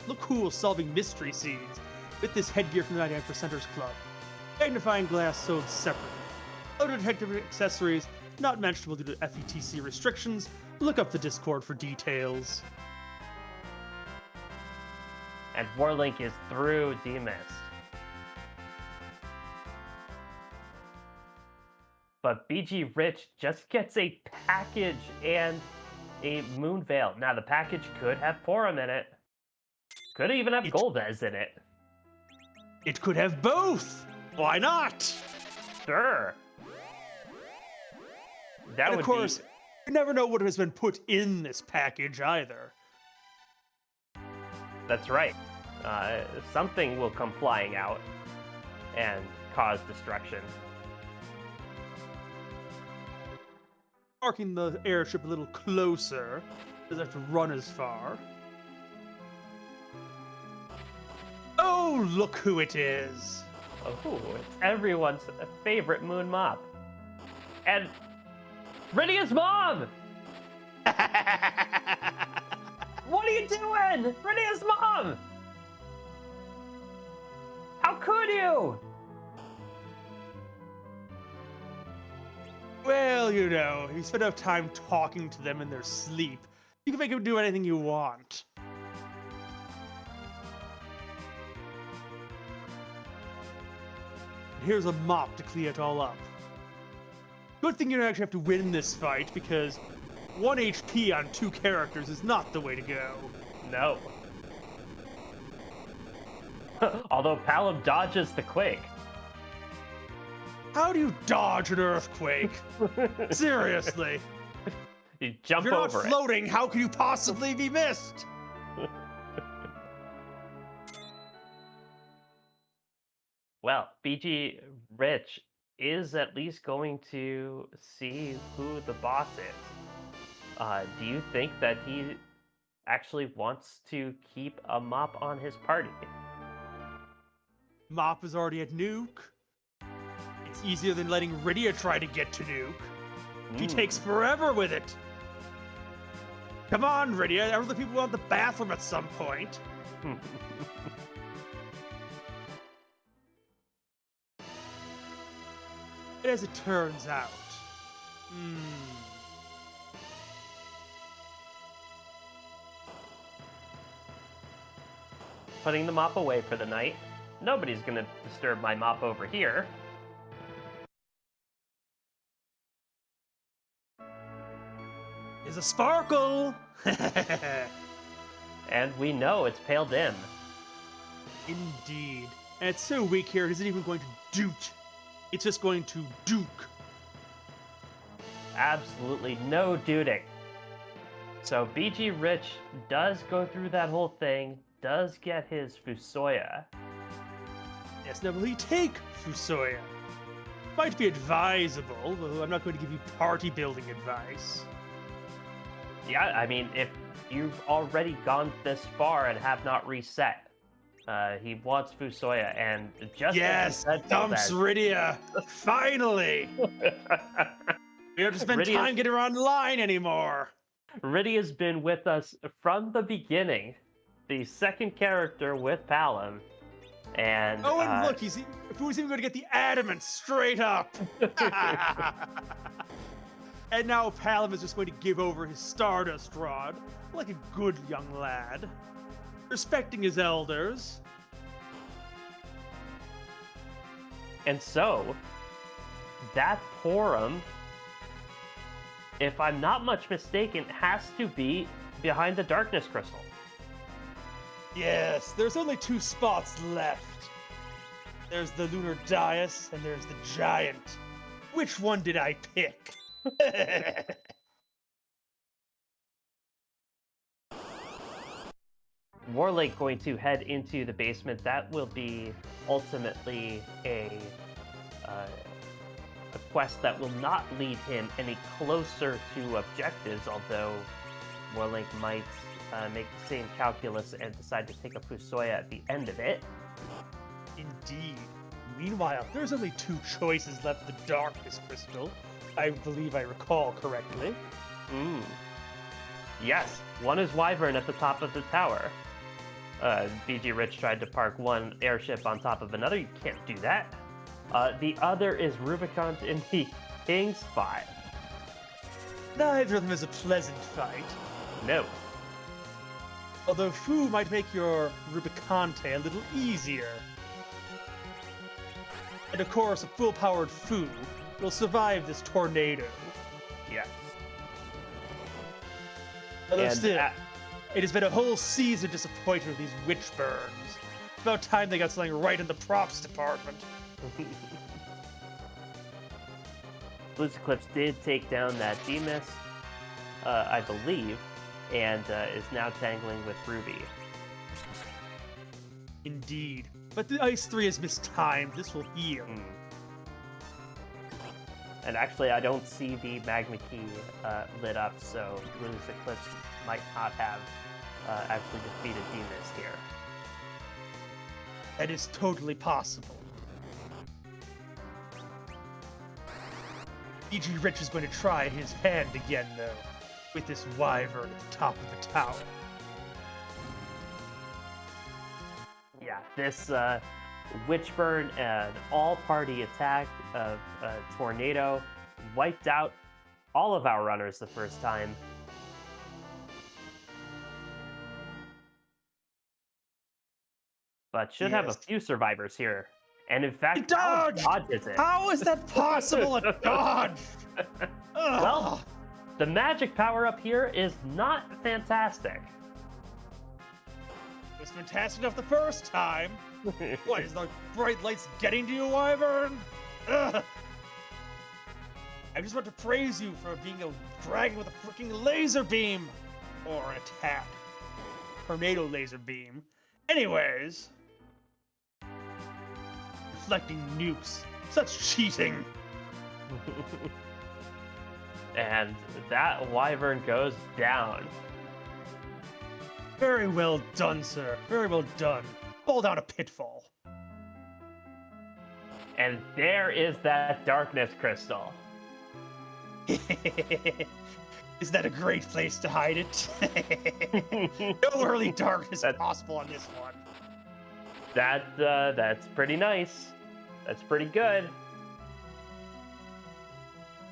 Look cool solving mystery scenes with this headgear from the 99%ers Club. Magnifying glass sold separately. Other detective accessories not mentionable due to FETC restrictions. Look up the Discord for details. And Warlink is through Demus. But BG Rich just gets a package, and a Moon Veil. Now, the package could have Porum in it. Could even have Golbez in it. It could have both. Why not? Sure. That And would of course, you never know what has been put in this package either. That's right. Something will come flying out and cause destruction. Parking the airship a little closer. Doesn't have to run as far. Oh, look who it is. Oh, it's everyone's favorite Moon Mop. And Rydia's mom! What are you doing? Rydia's mom! How could you? Well, you know, you spend enough time talking to them in their sleep. You can make them do anything you want. And here's a mop to clean it all up. Good thing you don't actually have to win this fight, because 1 HP on 2 characters is not the way to go. No. Although Palom dodges the quake. How do you dodge an earthquake? Seriously. You jump If you're over not it. floating, how can you possibly be missed? Well, BG Rich is at least going to see who the boss is. Do you think that he actually wants to keep a mop on his party? Mop is already at Nuke. It's easier than letting Rydia try to get to Nuke. He takes forever with it. Come on, Rydia. Other people want the bathroom at some point. As it turns out. Putting the mop away for the night. Nobody's gonna disturb my mop over here. Is a sparkle. And we know it's Pale Dim. Indeed. And it's so weak here, it isn't even going to doot. It's just going to duke. Absolutely no duding. So BG Rich does go through that whole thing, does get his Fusoya. Yes, now will he take Fusoya? Might be advisable, though I'm not going to give you party building advice. Yeah, I mean, if you've already gone this far and have not reset, he wants Fusoya, and just Yes, as dumps Rydia! Finally! We don't have to spend time getting her online anymore. Rydia's been with us from the beginning, the second character with Palom, and Oh, and look, who's even going to get the adamant straight up? And now Palom is just going to give over his Stardust Rod, like a good young lad, respecting his elders. And so, that Porum, if I'm not much mistaken, has to be behind the Darkness Crystal. Yes, there's only 2 spots left. There's the Lunar Dais, and there's the Giant. Which one did I pick? Warlake going to head into the basement. That will be ultimately a quest that will not lead him any closer to objectives, although Warlake might make the same calculus and decide to take a Fusoya at the end of it. Indeed. Meanwhile, there's only 2 choices left of the Darkness Crystal. I believe I recall correctly. Yes, one is Wyvern at the top of the tower. BG Rich tried to park one airship on top of another. You can't do that. The other is Rubicon in the King spot. Neither of them is a pleasant fight. No. Although Fu might make your Rubicante a little easier. And of course, a full-powered Fu will survive this tornado. Yes. Although And still, it has been a whole season disappointed with these witch burns. It's about time they got something right in the props department. Blues Eclipse did take down that Demus, I believe, and is now tangling with Ruby. Indeed. But the Ice 3 is mistimed. This will heal. And actually, I don't see the Magma Key lit up, so Blues Eclipse might not have actually defeated Demus here. That is totally possible. E.G. Rich is going to try his hand again, though, with this Wyvern at the top of the tower. Yeah, this Witchburn, an all-party attack of Tornado, wiped out all of our runners the first time. But should have a few survivors here. And in fact, dodged! dodges it. How is that possible? A dodge! Well, the magic power up here is not fantastic. It was fantastic enough the first time. What, is the bright lights getting to you, Wyvern? Ugh. I just want to praise you for being a dragon with a freaking laser beam. Or an attack. Tornado laser beam. Anyways. Reflecting nukes. Such cheating. And that Wyvern goes down. Very well done, sir. Very well done. Fall down a pitfall. And there is that darkness crystal. Is that a great place to hide it? No early darkness possible on this one. That's pretty nice. That's pretty good.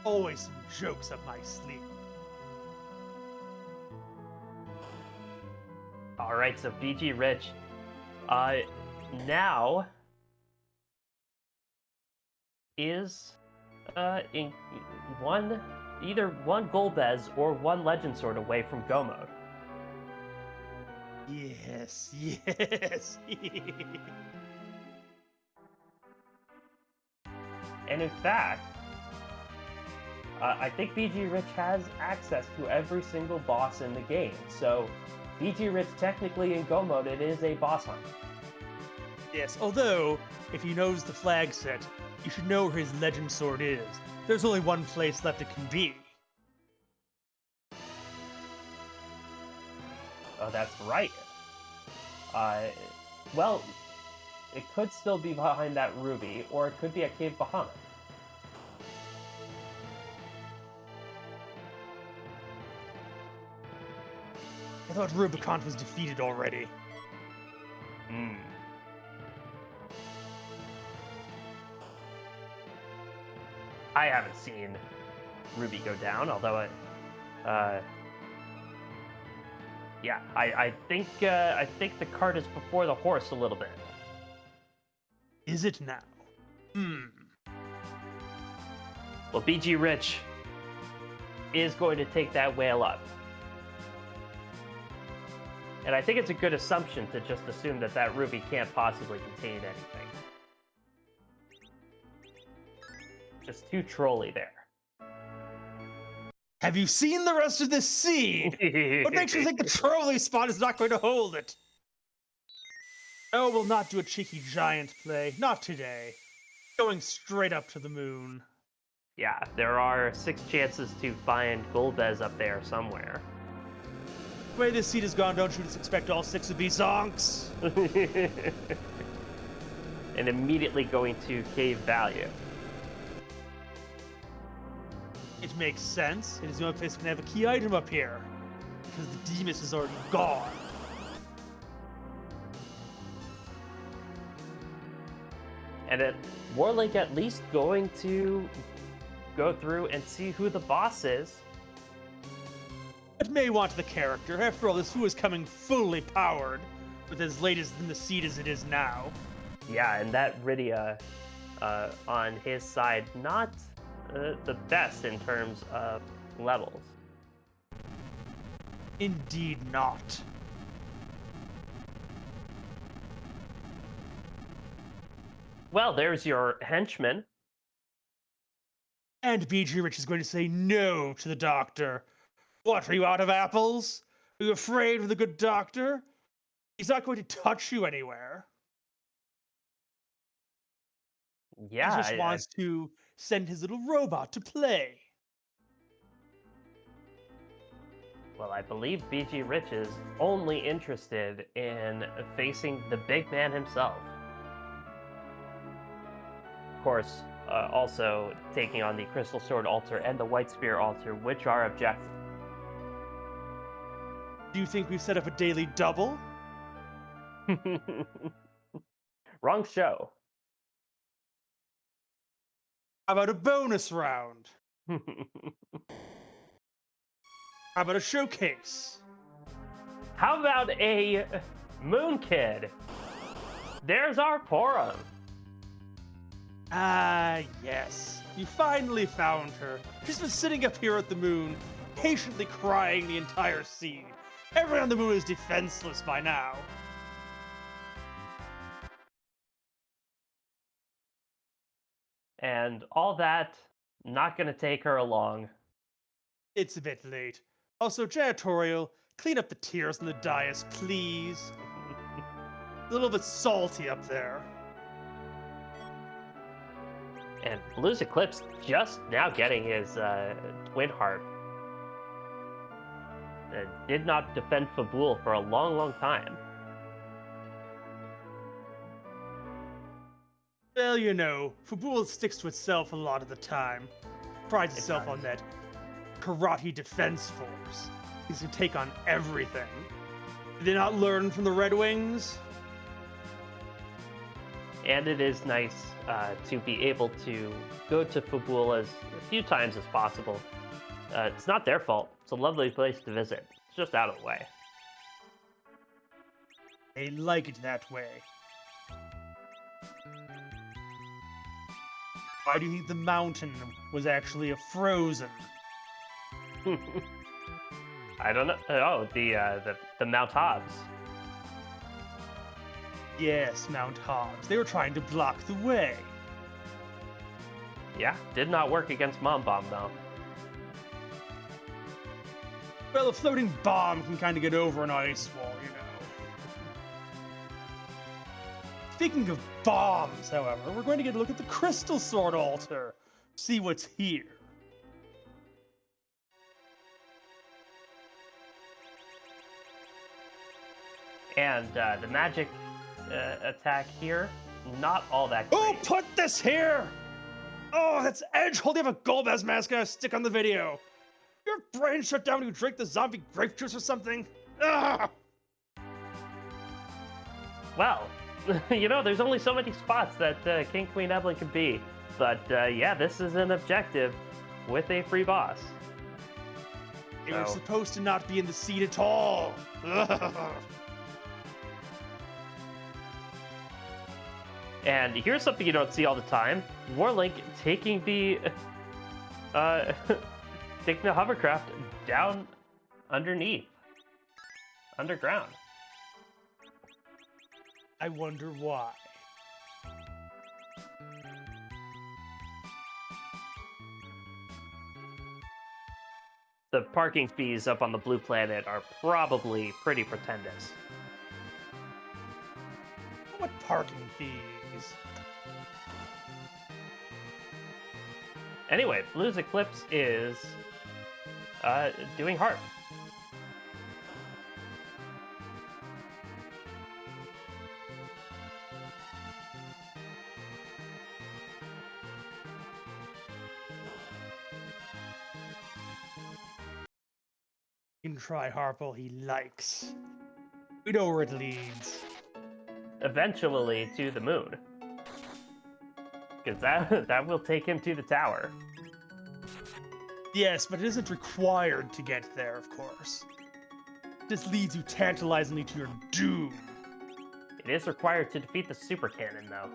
Always some jokes up my sleeve. All right, so BG Rich, now is in either one Golbez or one Legend Sword away from Go mode. Yes, yes. And in fact, I think BG Rich has access to every single boss in the game. So BG Rich technically in Go mode, it is a boss hunt. Yes, although, if he knows the flag set, you should know where his Legend Sword is. There's only one place left it can be. Oh, that's right. Well, it could still be behind that ruby, or it could be at Cave Bahamut. I thought Rubicon was defeated already. I haven't seen Ruby go down, although yeah, I think the cart is before the horse a little bit. Is it now? Well, BG Rich is going to take that whale up. And I think it's a good assumption to just assume that that ruby can't possibly contain anything. Just too trolly there. Have you seen the rest of this seed? What makes you think the trolley spot is not going to hold it? Oh, we'll not do a cheeky giant play. Not today. Going straight up to the moon. Yeah, there are 6 chances to find Golbez up there somewhere. The way this seed has gone, don't you just expect all 6 to be zonks? And immediately going to Cave Value. It makes sense. It is the only place that can have a key item up here. Because the Demus is already gone. And Warlink at least going to go through and see who the boss is. It may want the character. After all, this Fu is coming fully powered, with as late in the seed as it is now. Yeah, and that Rydia on his side, not the best in terms of levels. Indeed not. Well, there's your henchman. And BG Rich is going to say no to the doctor. What, are you out of apples? Are you afraid of the good doctor? He's not going to touch you anywhere. Yeah, He just wants to send his little robot to play. well, I believe BG Rich is only interested in facing the big man himself. Of course, also taking on the Crystal Sword Altar and the White Spear Altar, which are objective. Do you think we've set up a daily double? Wrong show. How about a bonus round? How about a showcase? How about a Moon Kid? There's our Porum. Ah, yes. You finally found her. She's been sitting up here at the moon, patiently crying the entire scene. Everyone on the moon is defenseless by now. And all that, not gonna take her along. It's a bit late. Also, janitorial, clean up the tears on the dais, please. A little bit salty up there. And Blues Eclipse just now getting his twin harp. Did not defend Fabul for a long, long time. Well, you know, Fabul sticks to itself a lot of the time. Prides itself on that karate defense force. He's gonna take on everything. Did they not learn from the Red Wings? And it is nice to be able to go to Fabul as few times as possible. It's not their fault. It's a lovely place to visit. It's just out of the way. They like it that way. Why do you think the mountain was actually a frozen? I don't know. Oh, the Mount Hobbs. Yes, Mount Hobbs. They were trying to block the way. Yeah, did not work against Mom Bomb though. Well, a floating bomb can kind of get over an ice wall, you know. Speaking of bombs, however, we're going to get a look at the Crystal Sword Altar. See what's here. And the magic attack here, not all that great. Oh, put this here! Oh, that's Edge holding up a Golbez mask and a stick on the video. Your brain shut down when you drink the zombie grape juice or something? Ugh! Well, you know, there's only so many spots that King Queen Evelyn can be. But yeah, this is an objective with a free boss. They were supposed to not be in the seat at all. Ugh. And here's something you don't see all the time: Warlink taking the taking the hovercraft down underneath, underground. I wonder why. The parking fees up on the blue planet are probably pretty pretentious. What parking fees? Anyway, Blues Eclipse is doing harp. He can try harp all he likes. We know where it leads. Eventually to the moon. Because that will take him to the tower. Yes, but it isn't required to get there, of course. This leads you tantalizingly to your doom. It is required to defeat the super cannon, though.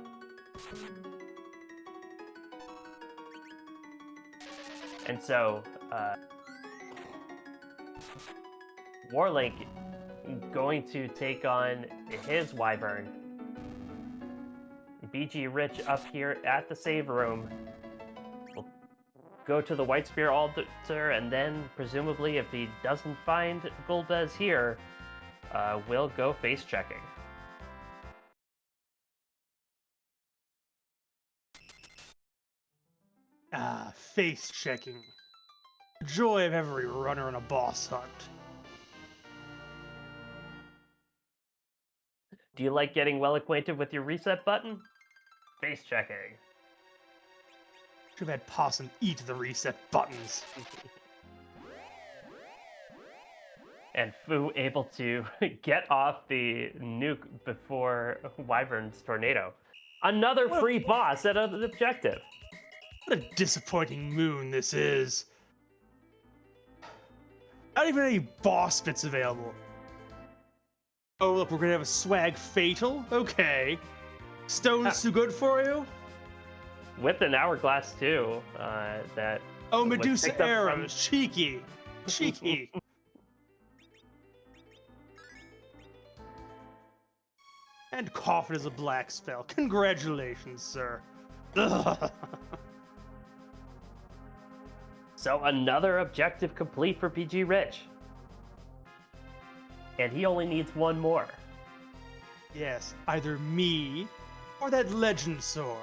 And so, Warlink going to take on his Wyvern. BG Rich up here at the save room. Will go to the White Spear altar, and then presumably if he doesn't find Golbez here, will go face checking. Ah, face checking. The joy of every runner in a boss hunt. Do you like getting well acquainted with your reset button? Face checking. Should have had Possum eat the reset buttons. And Fu able to get off the nuke before Wyvern's tornado. Another free boss at an objective. What a disappointing moon this is. Not even any boss bits available. Oh, look, we're gonna have a swag fatal? Okay. Stone's too good for you? With an hourglass too. That. Oh, was Medusa picked up from- arrows. Cheeky. Cheeky. And Coffin is a black spell. Congratulations, sir. Ugh. So another objective complete for PG Rich. And he only needs one more. Yes, either me or that legend sword.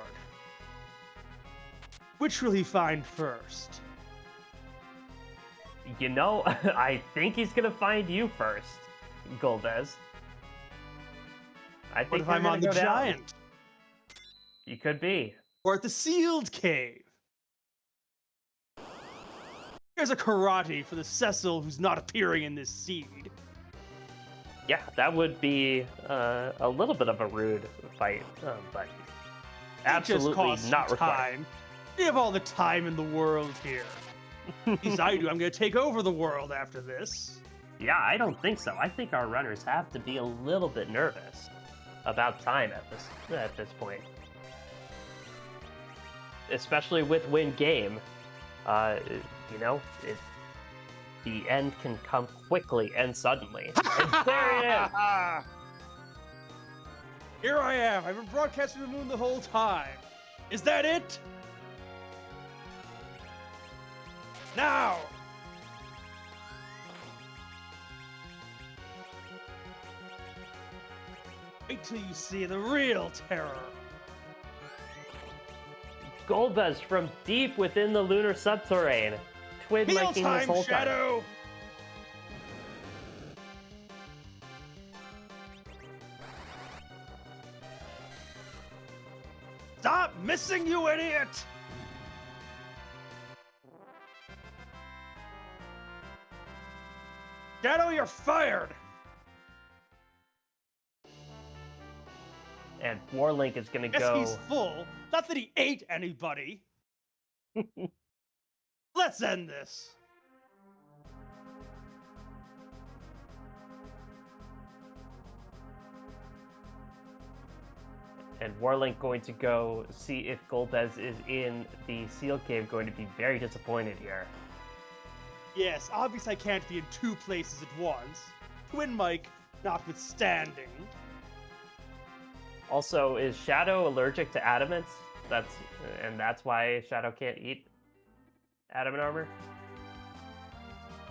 Which will he find first? You know, I think he's gonna find you first, Golbez. I What think if you're I'm gonna on the go down. giant? You could be. Or at the sealed cave? There's a karate for the Cecil who's not appearing in this seed. Yeah, that would be a little bit of a rude fight, but It just absolutely costs not you required. time. We have all the time in the world here. At least I do. I'm going to take over the world after this. Yeah, I don't think so. I think our runners have to be a little bit nervous about time at this point, especially with win game. You know, the end can come quickly and suddenly. And there it is. Here I am. I've been broadcasting the moon the whole time. Is that it? Now! Wait till you see the real terror. Golbez from deep within the lunar subterrane. Twin Heal making this time, whole time. Shadow! Stop missing, you idiot! Shadow, you're fired! And Warlink is gonna Guess go. he's full. Not that he ate anybody. Let's end this. And Warlink going to go see if Golbez is in the Seal Cave. Going to be very disappointed here. Yes, obviously I can't be in two places at once. Twin Mike notwithstanding. Also, is Shadow allergic to adamants? That's why Shadow can't eat adamant armor.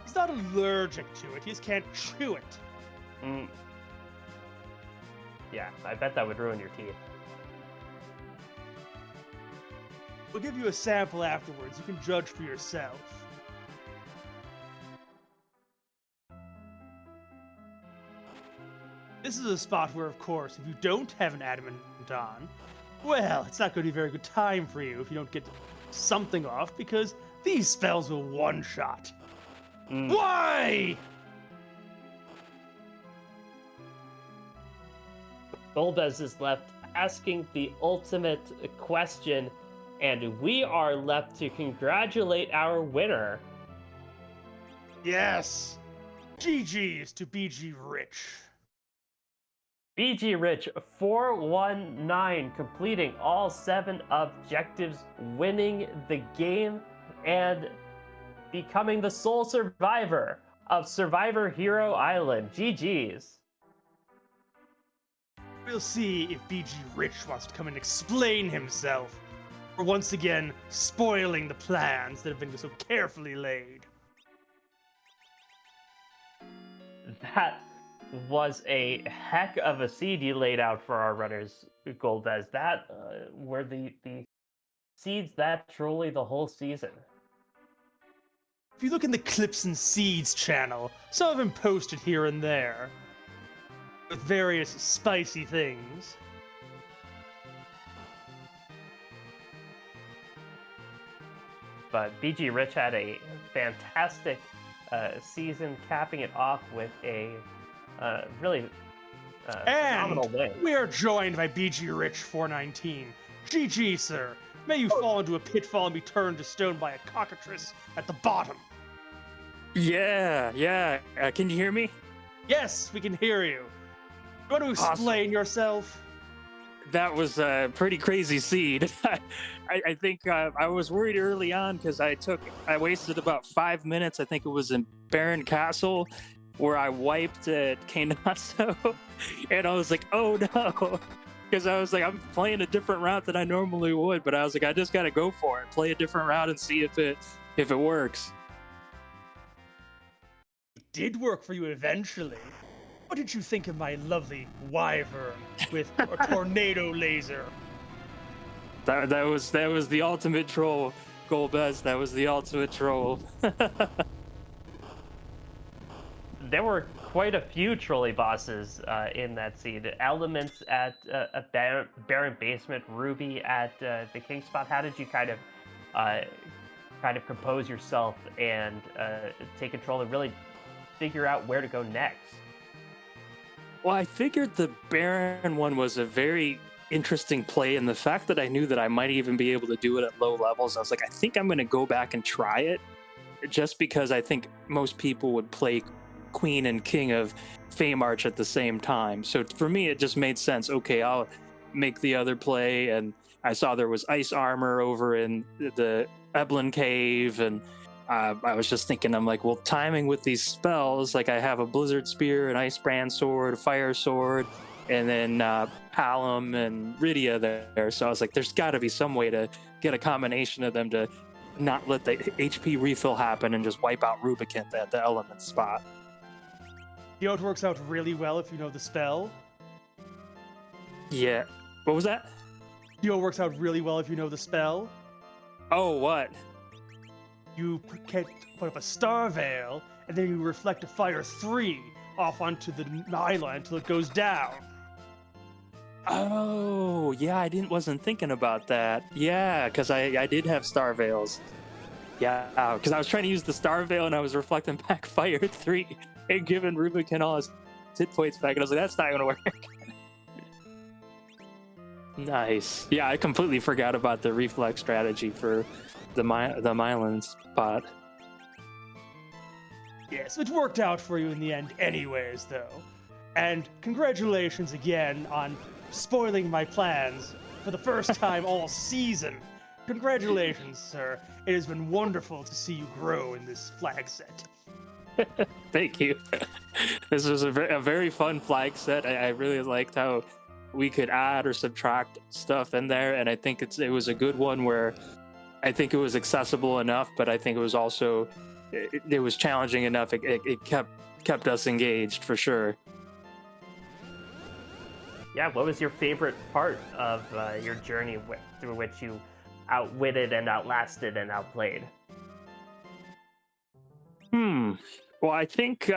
He's not allergic to it, he just can't chew it. Mm. Yeah, I bet that would ruin your teeth. We'll give you a sample afterwards. You can judge for yourself. This is a spot where, of course, if you don't have an adamant on, well, it's not going to be a very good time for you if you don't get something off, because these spells will one-shot. Mm. Why? Golbez is left asking the ultimate question, and we are left to congratulate our winner. Yes. GG's to BG Rich. BG Rich 419, completing all 7 objectives, winning the game, and becoming the sole survivor of Survivor Hero Island. GG's. We'll see if BG Rich wants to come and explain himself. For once again, spoiling the plans that have been so carefully laid. That was a heck of a seed you laid out for our runners, Golbez. That were the seeds that truly the whole season. If you look in the Clips and Seeds channel, some have been posted here and there with various spicy things. But BG Rich had a fantastic season, capping it off with a really phenomenal win. We are joined by BG Rich 419. GG, sir. May you fall into a pitfall and be turned to stone by a cockatrice at the bottom. Yeah. Can you hear me? Yes, we can hear you. You want to explain yourself? That was a pretty crazy seed. I think I was worried early on because I wasted about 5 minutes. I think it was in Baron Castle where I wiped at Kainazo, and I was like, oh no. Because I was like, I'm playing a different route than I normally would, but I was like, I just got to go for it. Play a different route and see if it works. It did work for you eventually. What did you think of my lovely wyvern with a tornado laser? That was the ultimate troll, Golbez. That was the ultimate troll. There were quite a few trolley bosses in that seed. Elements at a Baron Basement, Ruby at the King Spot. How did you kind of compose yourself and take control and really figure out where to go next? Well, I figured the Baron one was a very interesting play, and the fact that I knew that I might even be able to do it at low levels, I was like, I think I'm going to go back and try it, just because I think most people would play Queen and King of Fame Arch at the same time. So for me, it just made sense. Okay, I'll make the other play, and I saw there was ice armor over in the Eblin Cave, and I was just thinking, I'm like, well, timing with these spells, like I have a Blizzard Spear, an Ice Brand Sword, a Fire Sword, and then Palom and Rydia there. So I was like, there's got to be some way to get a combination of them to not let the HP refill happen and just wipe out Rubicant at the element spot. You know, it works out really well if you know the spell. Yeah. What was that? You know, it works out really well if you know the spell. Oh, what? You put up a Star Veil, and then you reflect a Fire 3 off onto the island until it goes down. Oh, yeah, I wasn't thinking about that. Yeah, because I did have Star Veils. Yeah, because I was trying to use the Star Veil, and I was reflecting back Fire 3 and giving Rubicon all his hit points back, and I was like, that's not going to work. Nice. Yeah, I completely forgot about the reflex strategy for the Mylan spot. Yes, it worked out for you in the end anyways, though. And congratulations again on spoiling my plans for the first time all season. Congratulations, sir. It has been wonderful to see you grow in this flag set. Thank you. This was a very fun flag set. I really liked how we could add or subtract stuff in there, and I think it was a good one where I think it was accessible enough, but I think it was also it was challenging enough. It kept us engaged for sure. Yeah, what was your favorite part of your journey through which you outwitted and outlasted and outplayed? Well, I think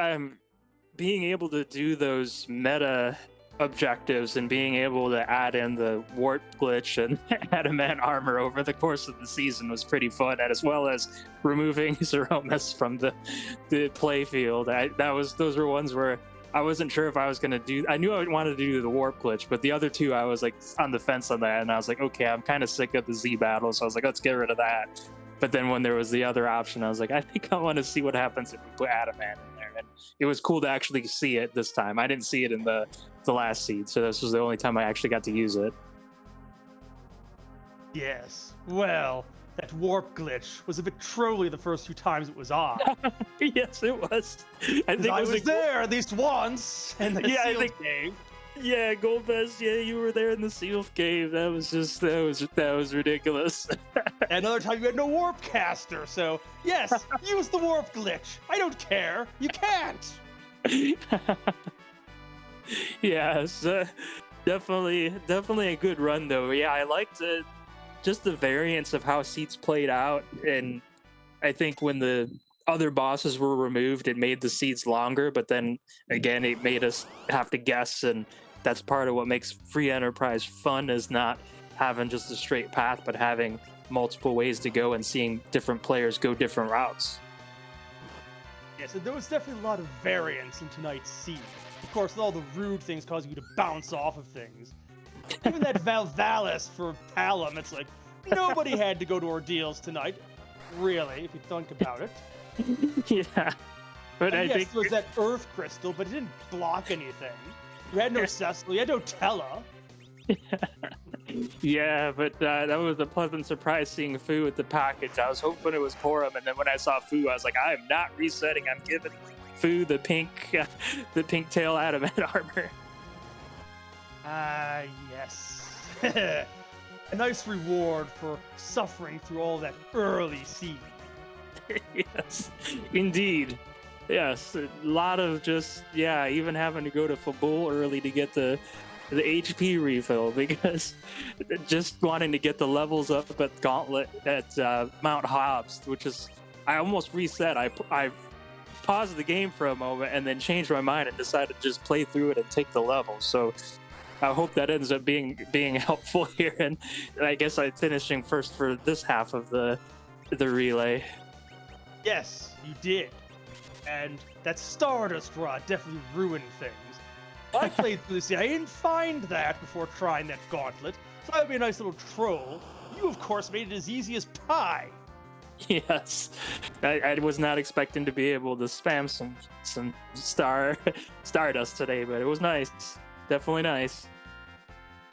being able to do those meta objectives and being able to add in the warp glitch and adamant armor over the course of the season was pretty fun, as well as removing Zeromus from the play field. Those were ones where I wasn't sure if I was going to do. I knew I wanted to do the warp glitch, but the other two I was like on the fence on that, and I was like, okay, I'm kind of sick of the Z battle, so I was like, let's get rid of that. But then when there was the other option, I was like, I think I want to see what happens if we put adamant in there. And it was cool to actually see it this time. I didn't see it in the last seed, so this was the only time I actually got to use it. Yes. Well, That warp glitch was a bit trolly the first few times it was on. Yes, it was. I 'Cause think I it was there at least once in the Yeah, I sealed think- cave. Yeah, Goldbest. Yeah, you were there in the sealed cave. That was ridiculous. Another time you had no warp caster, so yes, use the warp glitch. I don't care. You can't. Yes, definitely a good run though. Yeah, I liked just the variance of how seats played out, and I think when the other bosses were removed, it made the seeds longer. But then again, it made us have to guess, and that's part of what makes Free Enterprise fun, is not having just a straight path, but having multiple ways to go and seeing different players go different routes. Yeah, so there was definitely a lot of variance in tonight's seed. Of course, with all the rude things causing you to bounce off of things. Even that Valvalis for Palom, it's like, nobody had to go to Ordeals tonight. Really, if you think about it. Yeah, but And I yes, think there was that Earth Crystal, but it didn't block anything. You had no Cecil, you had no Tella. yeah, but that was a pleasant surprise seeing Fu with the package. I was hoping it was Porum, and then when I saw Fu, I was like, I am not resetting. I'm giving Fu the pink tail adamant armor. Ah, yes. A nice reward for suffering through all that early seed. Yes, indeed. Yes, a lot of just, yeah, even having to go to Fabul early to get the HP refill, because just wanting to get the levels up at Gauntlet at Mount Hobbs, which is, I almost reset. I paused the game for a moment and then changed my mind and decided to just play through it and take the levels. So I hope that ends up being helpful here, and I guess I'm finishing first for this half of the relay. Yes, you did. And that Stardust Rod definitely ruined things. I played through this, I didn't find that before trying that gauntlet, so that would be a nice little troll. You, of course, made it as easy as pie. Yes, I was not expecting to be able to spam some Stardust today, but it was nice. Definitely nice.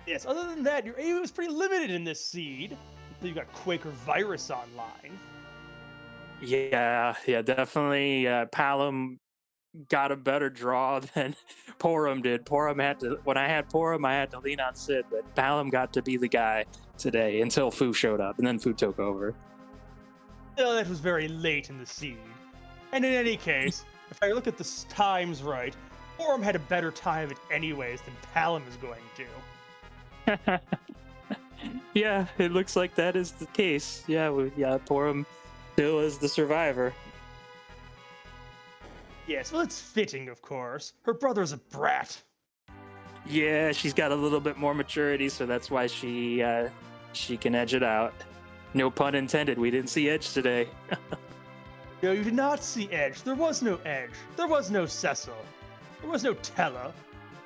Yes, other than that, your aim was pretty limited in this seed, until you got Quaker Virus online. Yeah, definitely. Palom got a better draw than Porum did. Porum had to, when I had Porum, I had to lean on Sid, but Palom got to be the guy today until Fu showed up, and then Fu took over. Still, that was very late in the seed. And in any case, if I look at the times right, Porum had a better time of it anyways than Palom is going to. Yeah, it looks like that is the case. Yeah, Porum still is the survivor. Yes, well, it's fitting, of course. Her brother's a brat. Yeah, she's got a little bit more maturity, so that's why she can edge it out. No pun intended. We didn't see Edge today. No, you did not see Edge. There was no Edge. There was no Cecil. There was no Tella.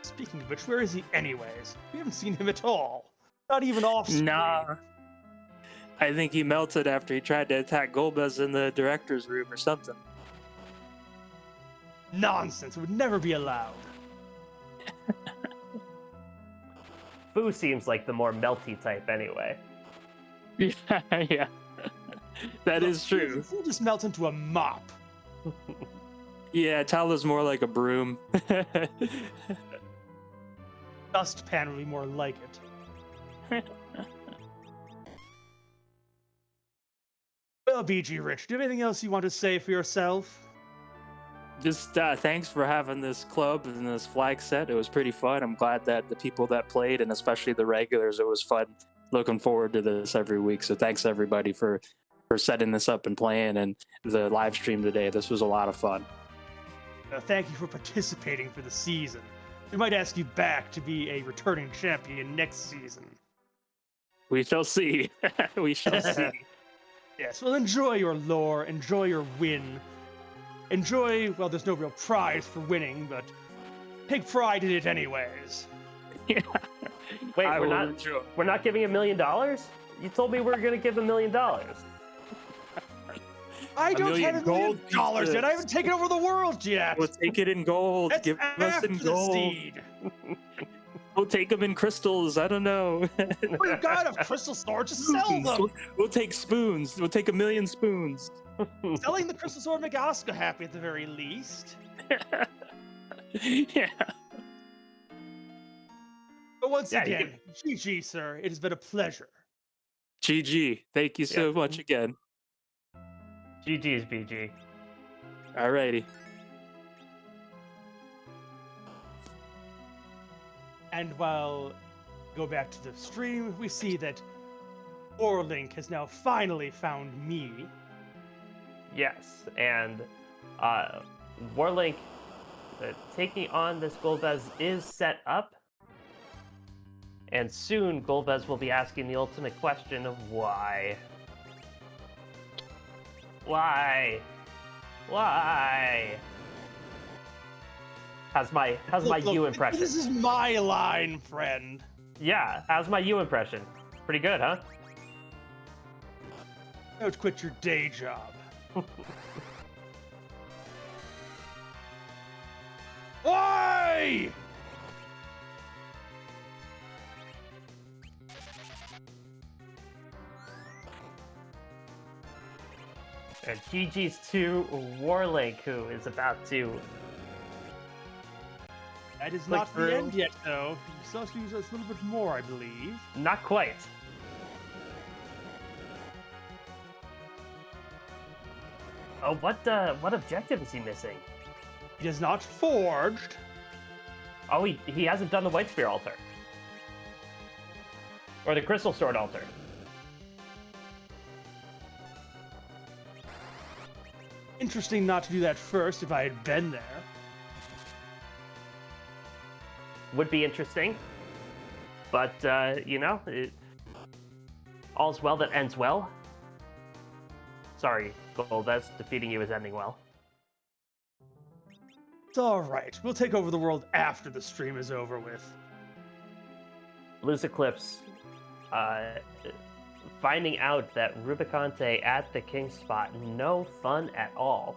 Speaking of which, where is he anyways? We haven't seen him at all. Not even off screen. Nah. I think he melted after he tried to attack Golbez in the director's room or something. Nonsense. It would never be allowed. Fu seems like the more melty type anyway. Yeah. That is true. He'll just melt into a mop. Yeah, Tala's more like a broom. Dustpan would be more like it. Well, BG Rich, do you have anything else you want to say for yourself? Just thanks for having this club and this flag set. It was pretty fun. I'm glad that the people that played, and especially the regulars, it was fun. Looking forward to this every week. So thanks everybody for setting this up and playing, and the live stream today. This was a lot of fun. Thank you for participating for the season. We might ask you back to be a returning champion next season. We shall see. We shall see. Yes, well, enjoy your lore, enjoy your win. Enjoy, well, there's no real prize for winning, but take pride in it anyways. Yeah. Wait, I we're will not enjoy. we're not giving $1 million? You told me we were gonna give $1 million. I don't million have $1 million gold yet. I haven't taken over the world yet. We'll take it in gold. That's Give us after in the gold. seed. We'll take them in crystals. I don't know. Oh, you got a crystal sword, just sell Spoons. them! We'll take spoons. We'll take 1,000,000 spoons. Selling the crystal sword make Asuka happy at the very least. Yeah. But once Yeah, you again, GG, sir. It has been a pleasure. GG. Thank you so Yeah. much again. GG's BG. Alrighty. And while go back to the stream, we see that Orlink has now finally found me. Yes, and Warlink taking on this Golbez is set up. And soon Golbez will be asking the ultimate question of why. Why? Why? How's my you impression? This is my line, friend. Yeah, how's my you impression? Pretty good, huh? Don't quit your day job. Why? And GG's to Warlink, who is about to That is Click not through. the end yet, though. You still have to use us a little bit more, I believe. not quite. Oh, what objective is he missing? It is not forged. Oh, he hasn't done the White Spear altar. Or the Crystal Sword altar. Interesting not to do that first if I had been there. Would be interesting. But, all's well that ends well. Sorry, Golbez, defeating you is ending well. It's alright. We'll take over the world after the stream is over with. Blues Eclipse, finding out that Rubicante at the King's Spot, no fun at all.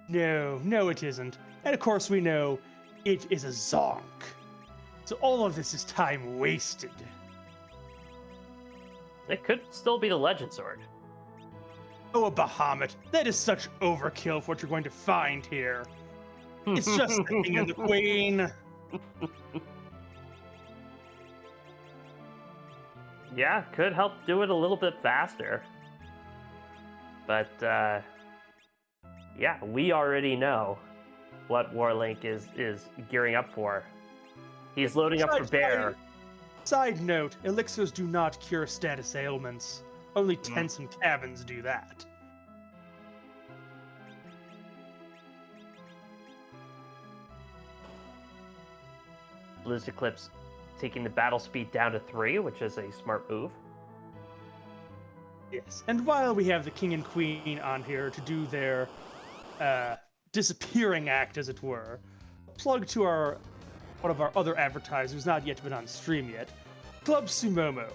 No, it isn't. And of course we know it is a zonk. So all of this is time wasted. It could still be the Legend Sword. Oh, a Bahamut. That is such overkill for what you're going to find here. It's just the king and the queen. Yeah, could help do it a little bit faster. But, yeah, we already know what Warlink is gearing up for. He's loading up for Bear. Side note, elixirs do not cure status ailments. Only tents and cabins do that. Blues Eclipse taking the battle speed down to 3, which is a smart move. Yes, and while we have the king and queen on here to do their disappearing act, as it were, plug to one of our other advertisers who's not yet been on stream yet, Club Sumomo,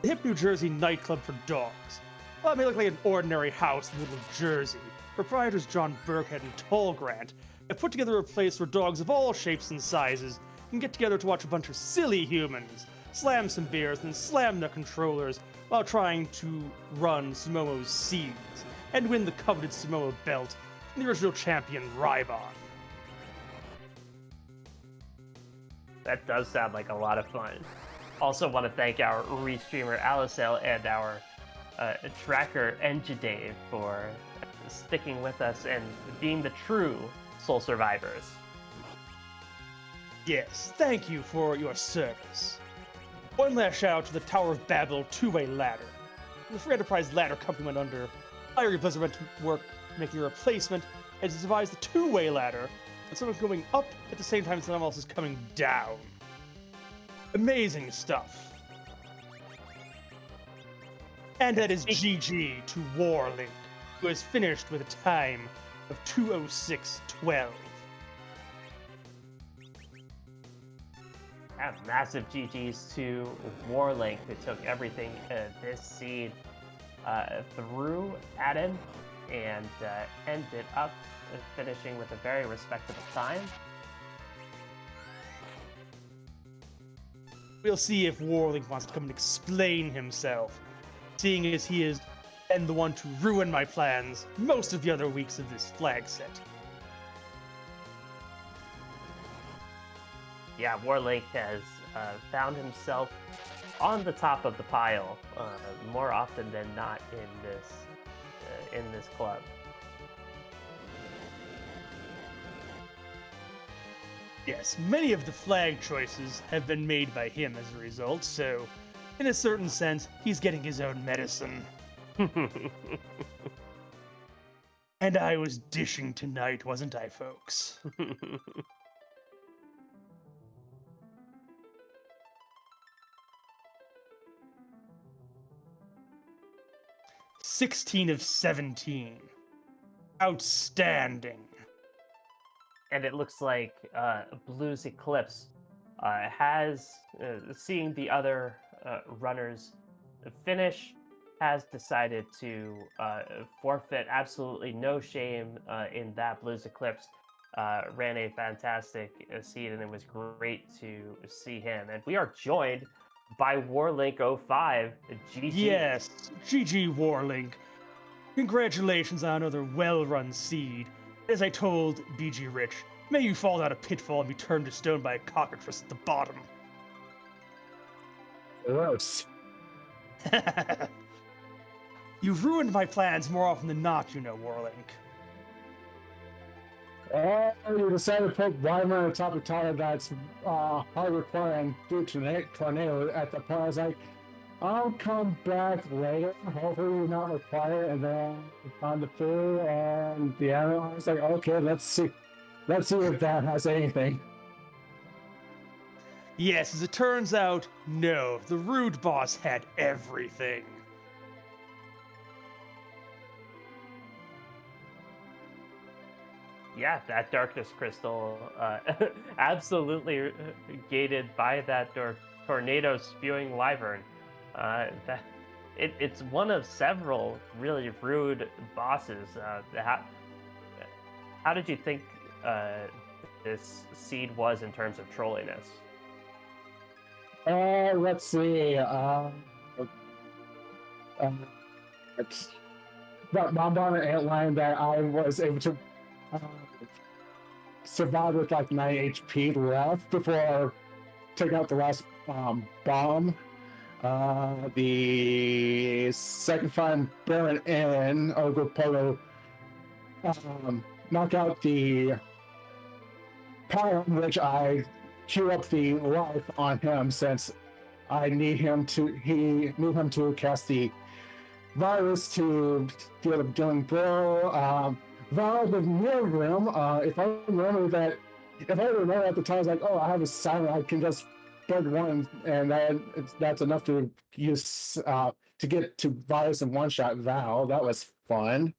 the hip New Jersey nightclub for dogs. Well, it may look like an ordinary house in the middle of Jersey. Proprietors John Burkhead and Toll Grant have put together a place where dogs of all shapes and sizes can get together to watch a bunch of silly humans slam some beers and slam their controllers while trying to run Sumomo's seeds and win the coveted Sumomo belt from the original champion Rybon. That does sound like a lot of fun. Also want to thank our restreamer Alicel and our tracker Engidave for sticking with us and being the true Soul Survivors. Yes, thank you for your service. One last shout out to the Tower of Babel two-way ladder. The Free Enterprise ladder company went under. Fiery Blizzard went to work making a replacement and has devised the two-way ladder, and someone's going up at the same time someone else is coming down. Amazing stuff. And that is GG to Warlink, who has finished with a time of 2:06:12. Massive GGs to Warlink, who took everything this seed through Adam and ended up finishing with a very respectable time. We'll see if Warlink wants to come and explain himself, seeing as he has been the one to ruin my plans most of the other weeks of this flag set. Yeah, Warlink has found himself on the top of the pile more often than not in this club. Yes, many of the flag choices have been made by him as a result, so in a certain sense, he's getting his own medicine. And I was dishing tonight, wasn't I, folks? 16 of 17. Outstanding. And it looks like Blues Eclipse has, seeing the other runners finish, has decided to forfeit. Absolutely no shame in that. Blues Eclipse ran a fantastic seed, and it was great to see him. And we are joined by Warlink 05, GG. Yes, GG Warlink. Congratulations on another well-run seed. As I told BG Rich, may you fall down a pitfall and be turned to stone by a cockatrice at the bottom. Gross. You've ruined my plans more often than not, you know, Warlink. Oh, you decided to put Wyvern on the top of tower that's hard require and do tornado at the point. I was like, I'll come back later. Hopefully you're not required. And then found the food and the animal. I was like, okay, let's see if that has anything. Yes, as it turns out, no, the rude boss had everything. Yeah, that Darkness Crystal, absolutely gated by that tornado spewing wyvern. It's one of several really rude bosses. How did you think this seed was in terms of trolliness? Let's see. It's that Bombon and Antlion that I was able to survive with like 9 HP left before taking out the last bomb. The second time Baron in Ogre Polo knock out the power, which I queue up the life on him since he knew him to cast the virus to deal with Dylan Blow. Val the Mirror Room, if I remember at the time, I was like, oh, I have a silent, I can just bug one, and that's enough to use to get to virus and one-shot Val. That was fun.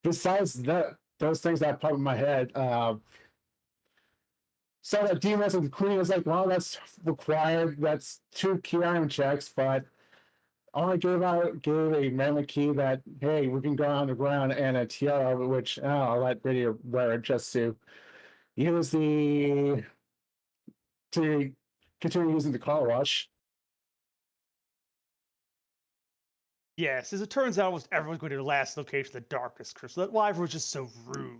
Besides that, those things that pop in my head, so that Demons and the Queen was like, well, that's required. That's 2 key item checks, but I gave a memory key that, hey, we can go on the ground, and a tiara, which I'll let Lydia wear it just to use to continue using the car wash. Yes, as it turns out, almost everyone's going to the last location, the Darkest Crystal. That wyvern was just so rude.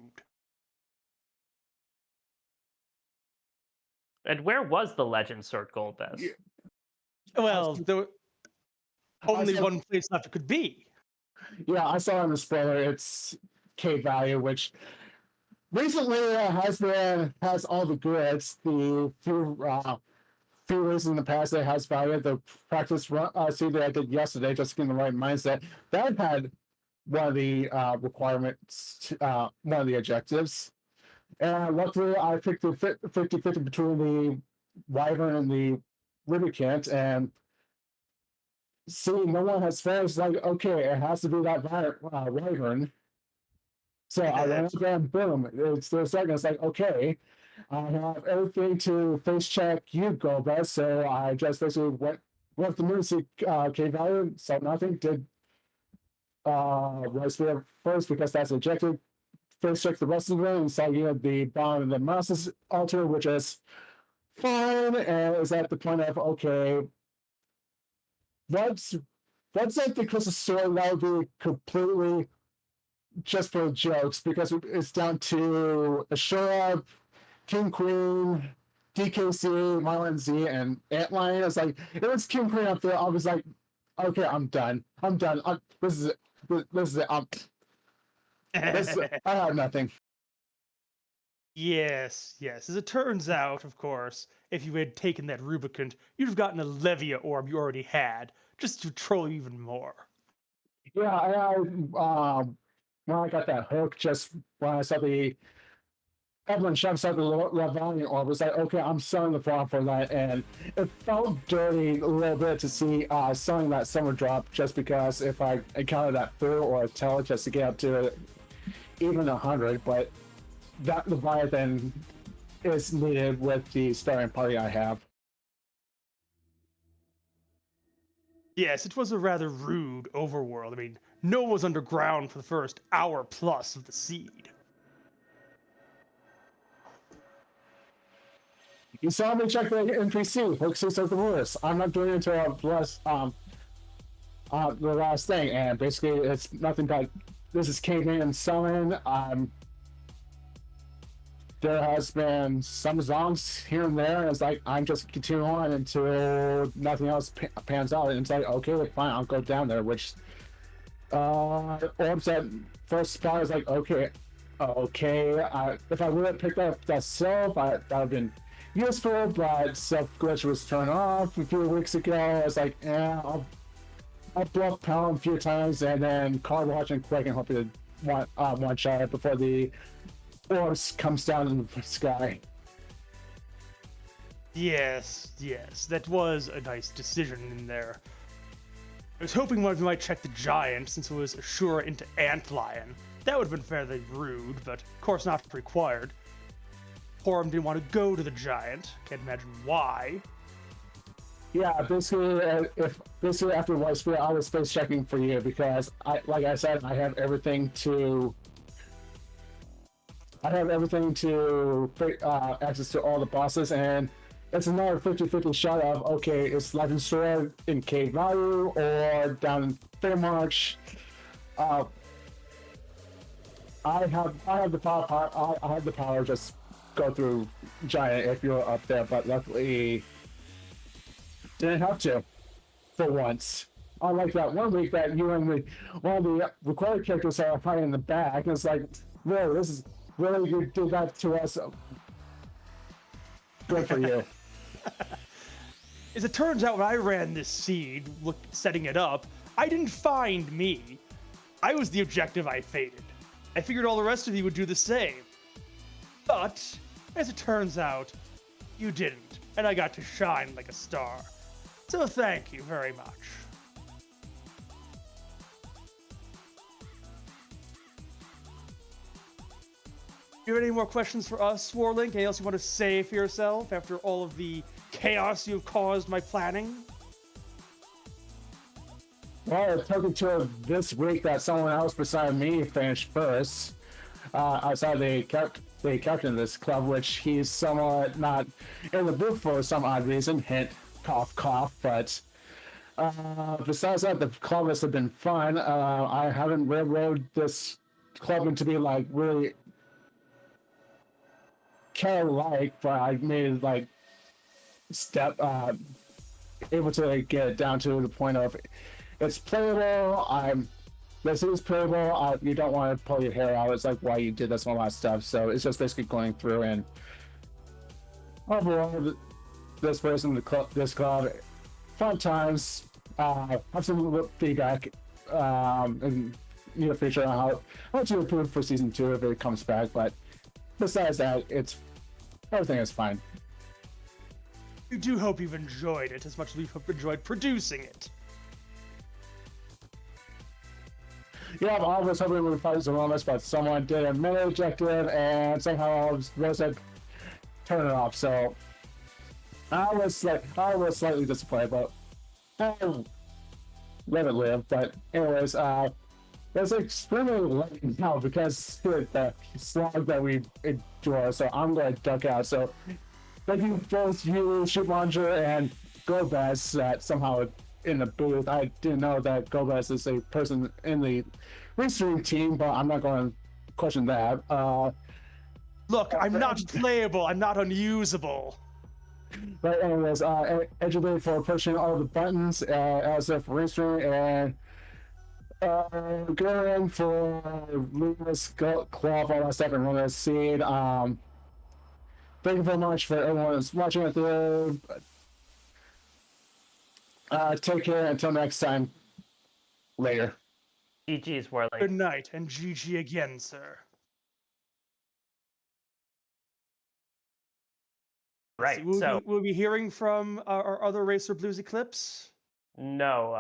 And where was the Legend Sword Golbez? Yeah. Well, there was only one place left it could be. Yeah, I saw in the spoiler, it's K value, which recently has all the goods. The few races in the past that has value. The practice run see that I did yesterday, just getting the right mindset. That had one of the requirements, one of the objectives. And luckily, I picked the 50-50 between the Wyvern and the Rubicant, and see, no one has finished. Like, okay, it has to be that Wyvern. So I ran up there and boom, it's the second. It's like, okay, I have everything to face check you, Golbez. So I just basically went the Moonseek K value, so nothing. Did Rice Spear first because that's objective. Face check the rest of them and saw the bomb and the Mouse's altar, which is fine, and it was at the point of okay, what's like the Crystal Sword that would be completely just for jokes because it's down to Ashura, King Queen, DKC, Marlon Z, and Antlion. It's like it was King Queen up there. I was like, okay, I'm done. This is it. This is it. I have nothing. Yes. As it turns out, of course, if you had taken that Rubicon, you'd have gotten a Levia orb you already had, just to troll you even more. Yeah, when I got that hook, just when I saw the everyone shoves out the Lavonian orb, was like, okay, I'm selling the farm for that, and it felt dirty a little bit to see selling that summer drop just because if I encountered that Fu or a Tell just to get up to even 100, but that Leviathan is needed with the starting party I have. Yes, it was a rather rude overworld. I mean, no one was underground for the first hour plus of the seed. You saw me check the NPC, Hook Suits of the Lewis. I'm not doing it until the last thing, and basically it's nothing but this is caveman summon. There has been some zonks here and there, and it's like I'm just continuing on until nothing else pans out, and it's like okay, fine, I'll go down there. Which orbs at first spot is like okay. If I would have picked up that self, that would have been useful, but self glitch was turned off a few weeks ago. I was like, I'll bluff Pound a few times and then Card Watch and Quake and hope to one shot it before the orbs comes down in the sky. Yes, that was a nice decision in there. I was hoping one of you might check the Giant since it was Ashura into Antlion. That would have been fairly rude, but of course not required. Porum didn't want to go to the Giant. Can't imagine why. Yeah, basically, after White Spirit, I was face checking for you because, like I said, I have everything to access to all the bosses, and it's another 50-50 shot of okay, it's Legend Sword in Cave Value or down in Fairmarch. I have the power. I have the power to just go through Giant if you're up there, but luckily didn't have to for once. Unlike that one week that you and one of the recorded characters are fighting in the back, and it's like, really, this is really you did that to us. Good for you. As it turns out, when I ran this seed, setting it up, I didn't find me. I was the objective I fated. I figured all the rest of you would do the same. But, as it turns out, you didn't, and I got to shine like a star. So thank you very much. Do you have any more questions for us, Warlink? Anything else you want to say for yourself after all of the chaos you've caused my planning? Well, it took until this week that someone else beside me finished first. I saw the captain of this club, which he's somewhat not in the booth for some odd reason. Hint, cough, cough. But besides that, the club has been fun. I haven't railroaded this club into be like really care-like, but I made it like able to get it down to the point of it's playable. This is playable. You don't want to pull your hair out. It's like why you did this and all that stuff. So it's just basically going through and overall, this person, this club, fun times. Have some feedback in the near future on how to improve for season 2 if it comes back. But besides that, everything is fine. We do hope you've enjoyed it as much as we've enjoyed producing it. Yeah, I was hoping we would find Zeromus, but someone did a mini objective and somehow Rose had turned it off. So I was slightly disappointed, but let it live. But anyways, it's extremely late now because the slog that we endure. So I'm going to duck out. So thank you both, you, Shoot Launcher, and Gobez, that somehow in the booth. I didn't know that Gobez is a person in the restream team, but I'm not going to question that. Look, I'm not playable. I'm not unusable. But anyways, Edgeley for pushing all the buttons as if restream, and Garen for Lucas, Cloth, all that stuff, and running a seed. Thank you very much for everyone who's watching it there. Take care until next time. Later. GG's, Warlink. Good night, and GG again, sir. Right. We'll be hearing from our other racer, Blues Eclipse. No,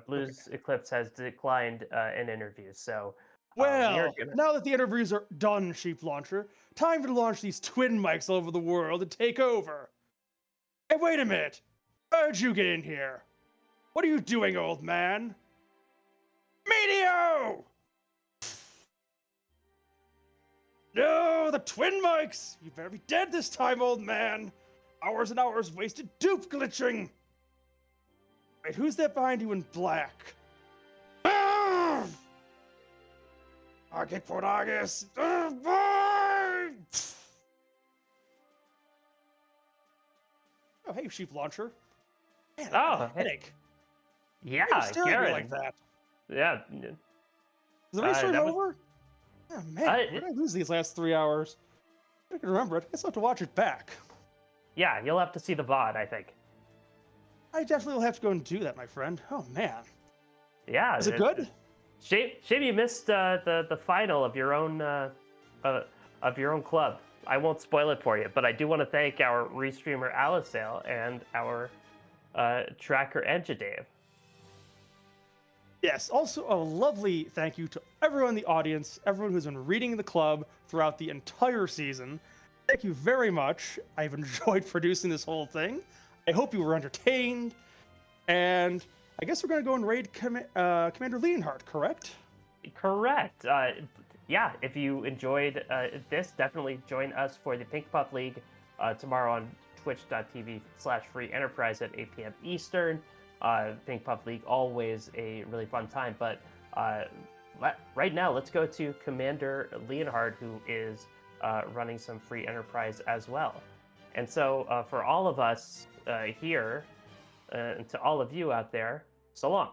Blues Eclipse has declined an interview. So, well, now that the interviews are done, Sheep Launcher, time to launch these twin mics all over the world and take over. Hey, wait a minute! How'd you get in here? What are you doing, old man? Medio! No, the twin mics! You better be dead this time, old man! Hours and hours wasted dupe glitching! Wait, who's that behind you in black? Ah! Arctic Portagus! Oh, hey, Sheep Launcher. Man, Oh, headache. Yeah, Why are you staring at me Garen. like that? Yeah. Is the race start that was- over? Oh, man, where did I lose these last 3 hours? I can remember it. I guess I'll have to watch it back. Yeah, you'll have to see the VOD, I think. I definitely will have to go and do that, my friend. Oh, man. Yeah. Is it good? Shame you missed the final of your own club. I won't spoil it for you, but I do want to thank our restreamer Alisale and our tracker Enjadave. Yes, also a lovely thank you to everyone in the audience, everyone who's been reading the club throughout the entire season. Thank you very much. I've enjoyed producing this whole thing. I hope you were entertained. And I guess we're going to go and raid Commander Leonhardt, correct? Correct. Yeah, if you enjoyed this, definitely join us for the Pink Puff League tomorrow on twitch.tv/free enterprise at 8 p.m. Eastern. Pink Puff League, always a really fun time. But right now, let's go to Commander Leonhardt, who is running some free enterprise as well. And so for all of us here, and to all of you out there, so long.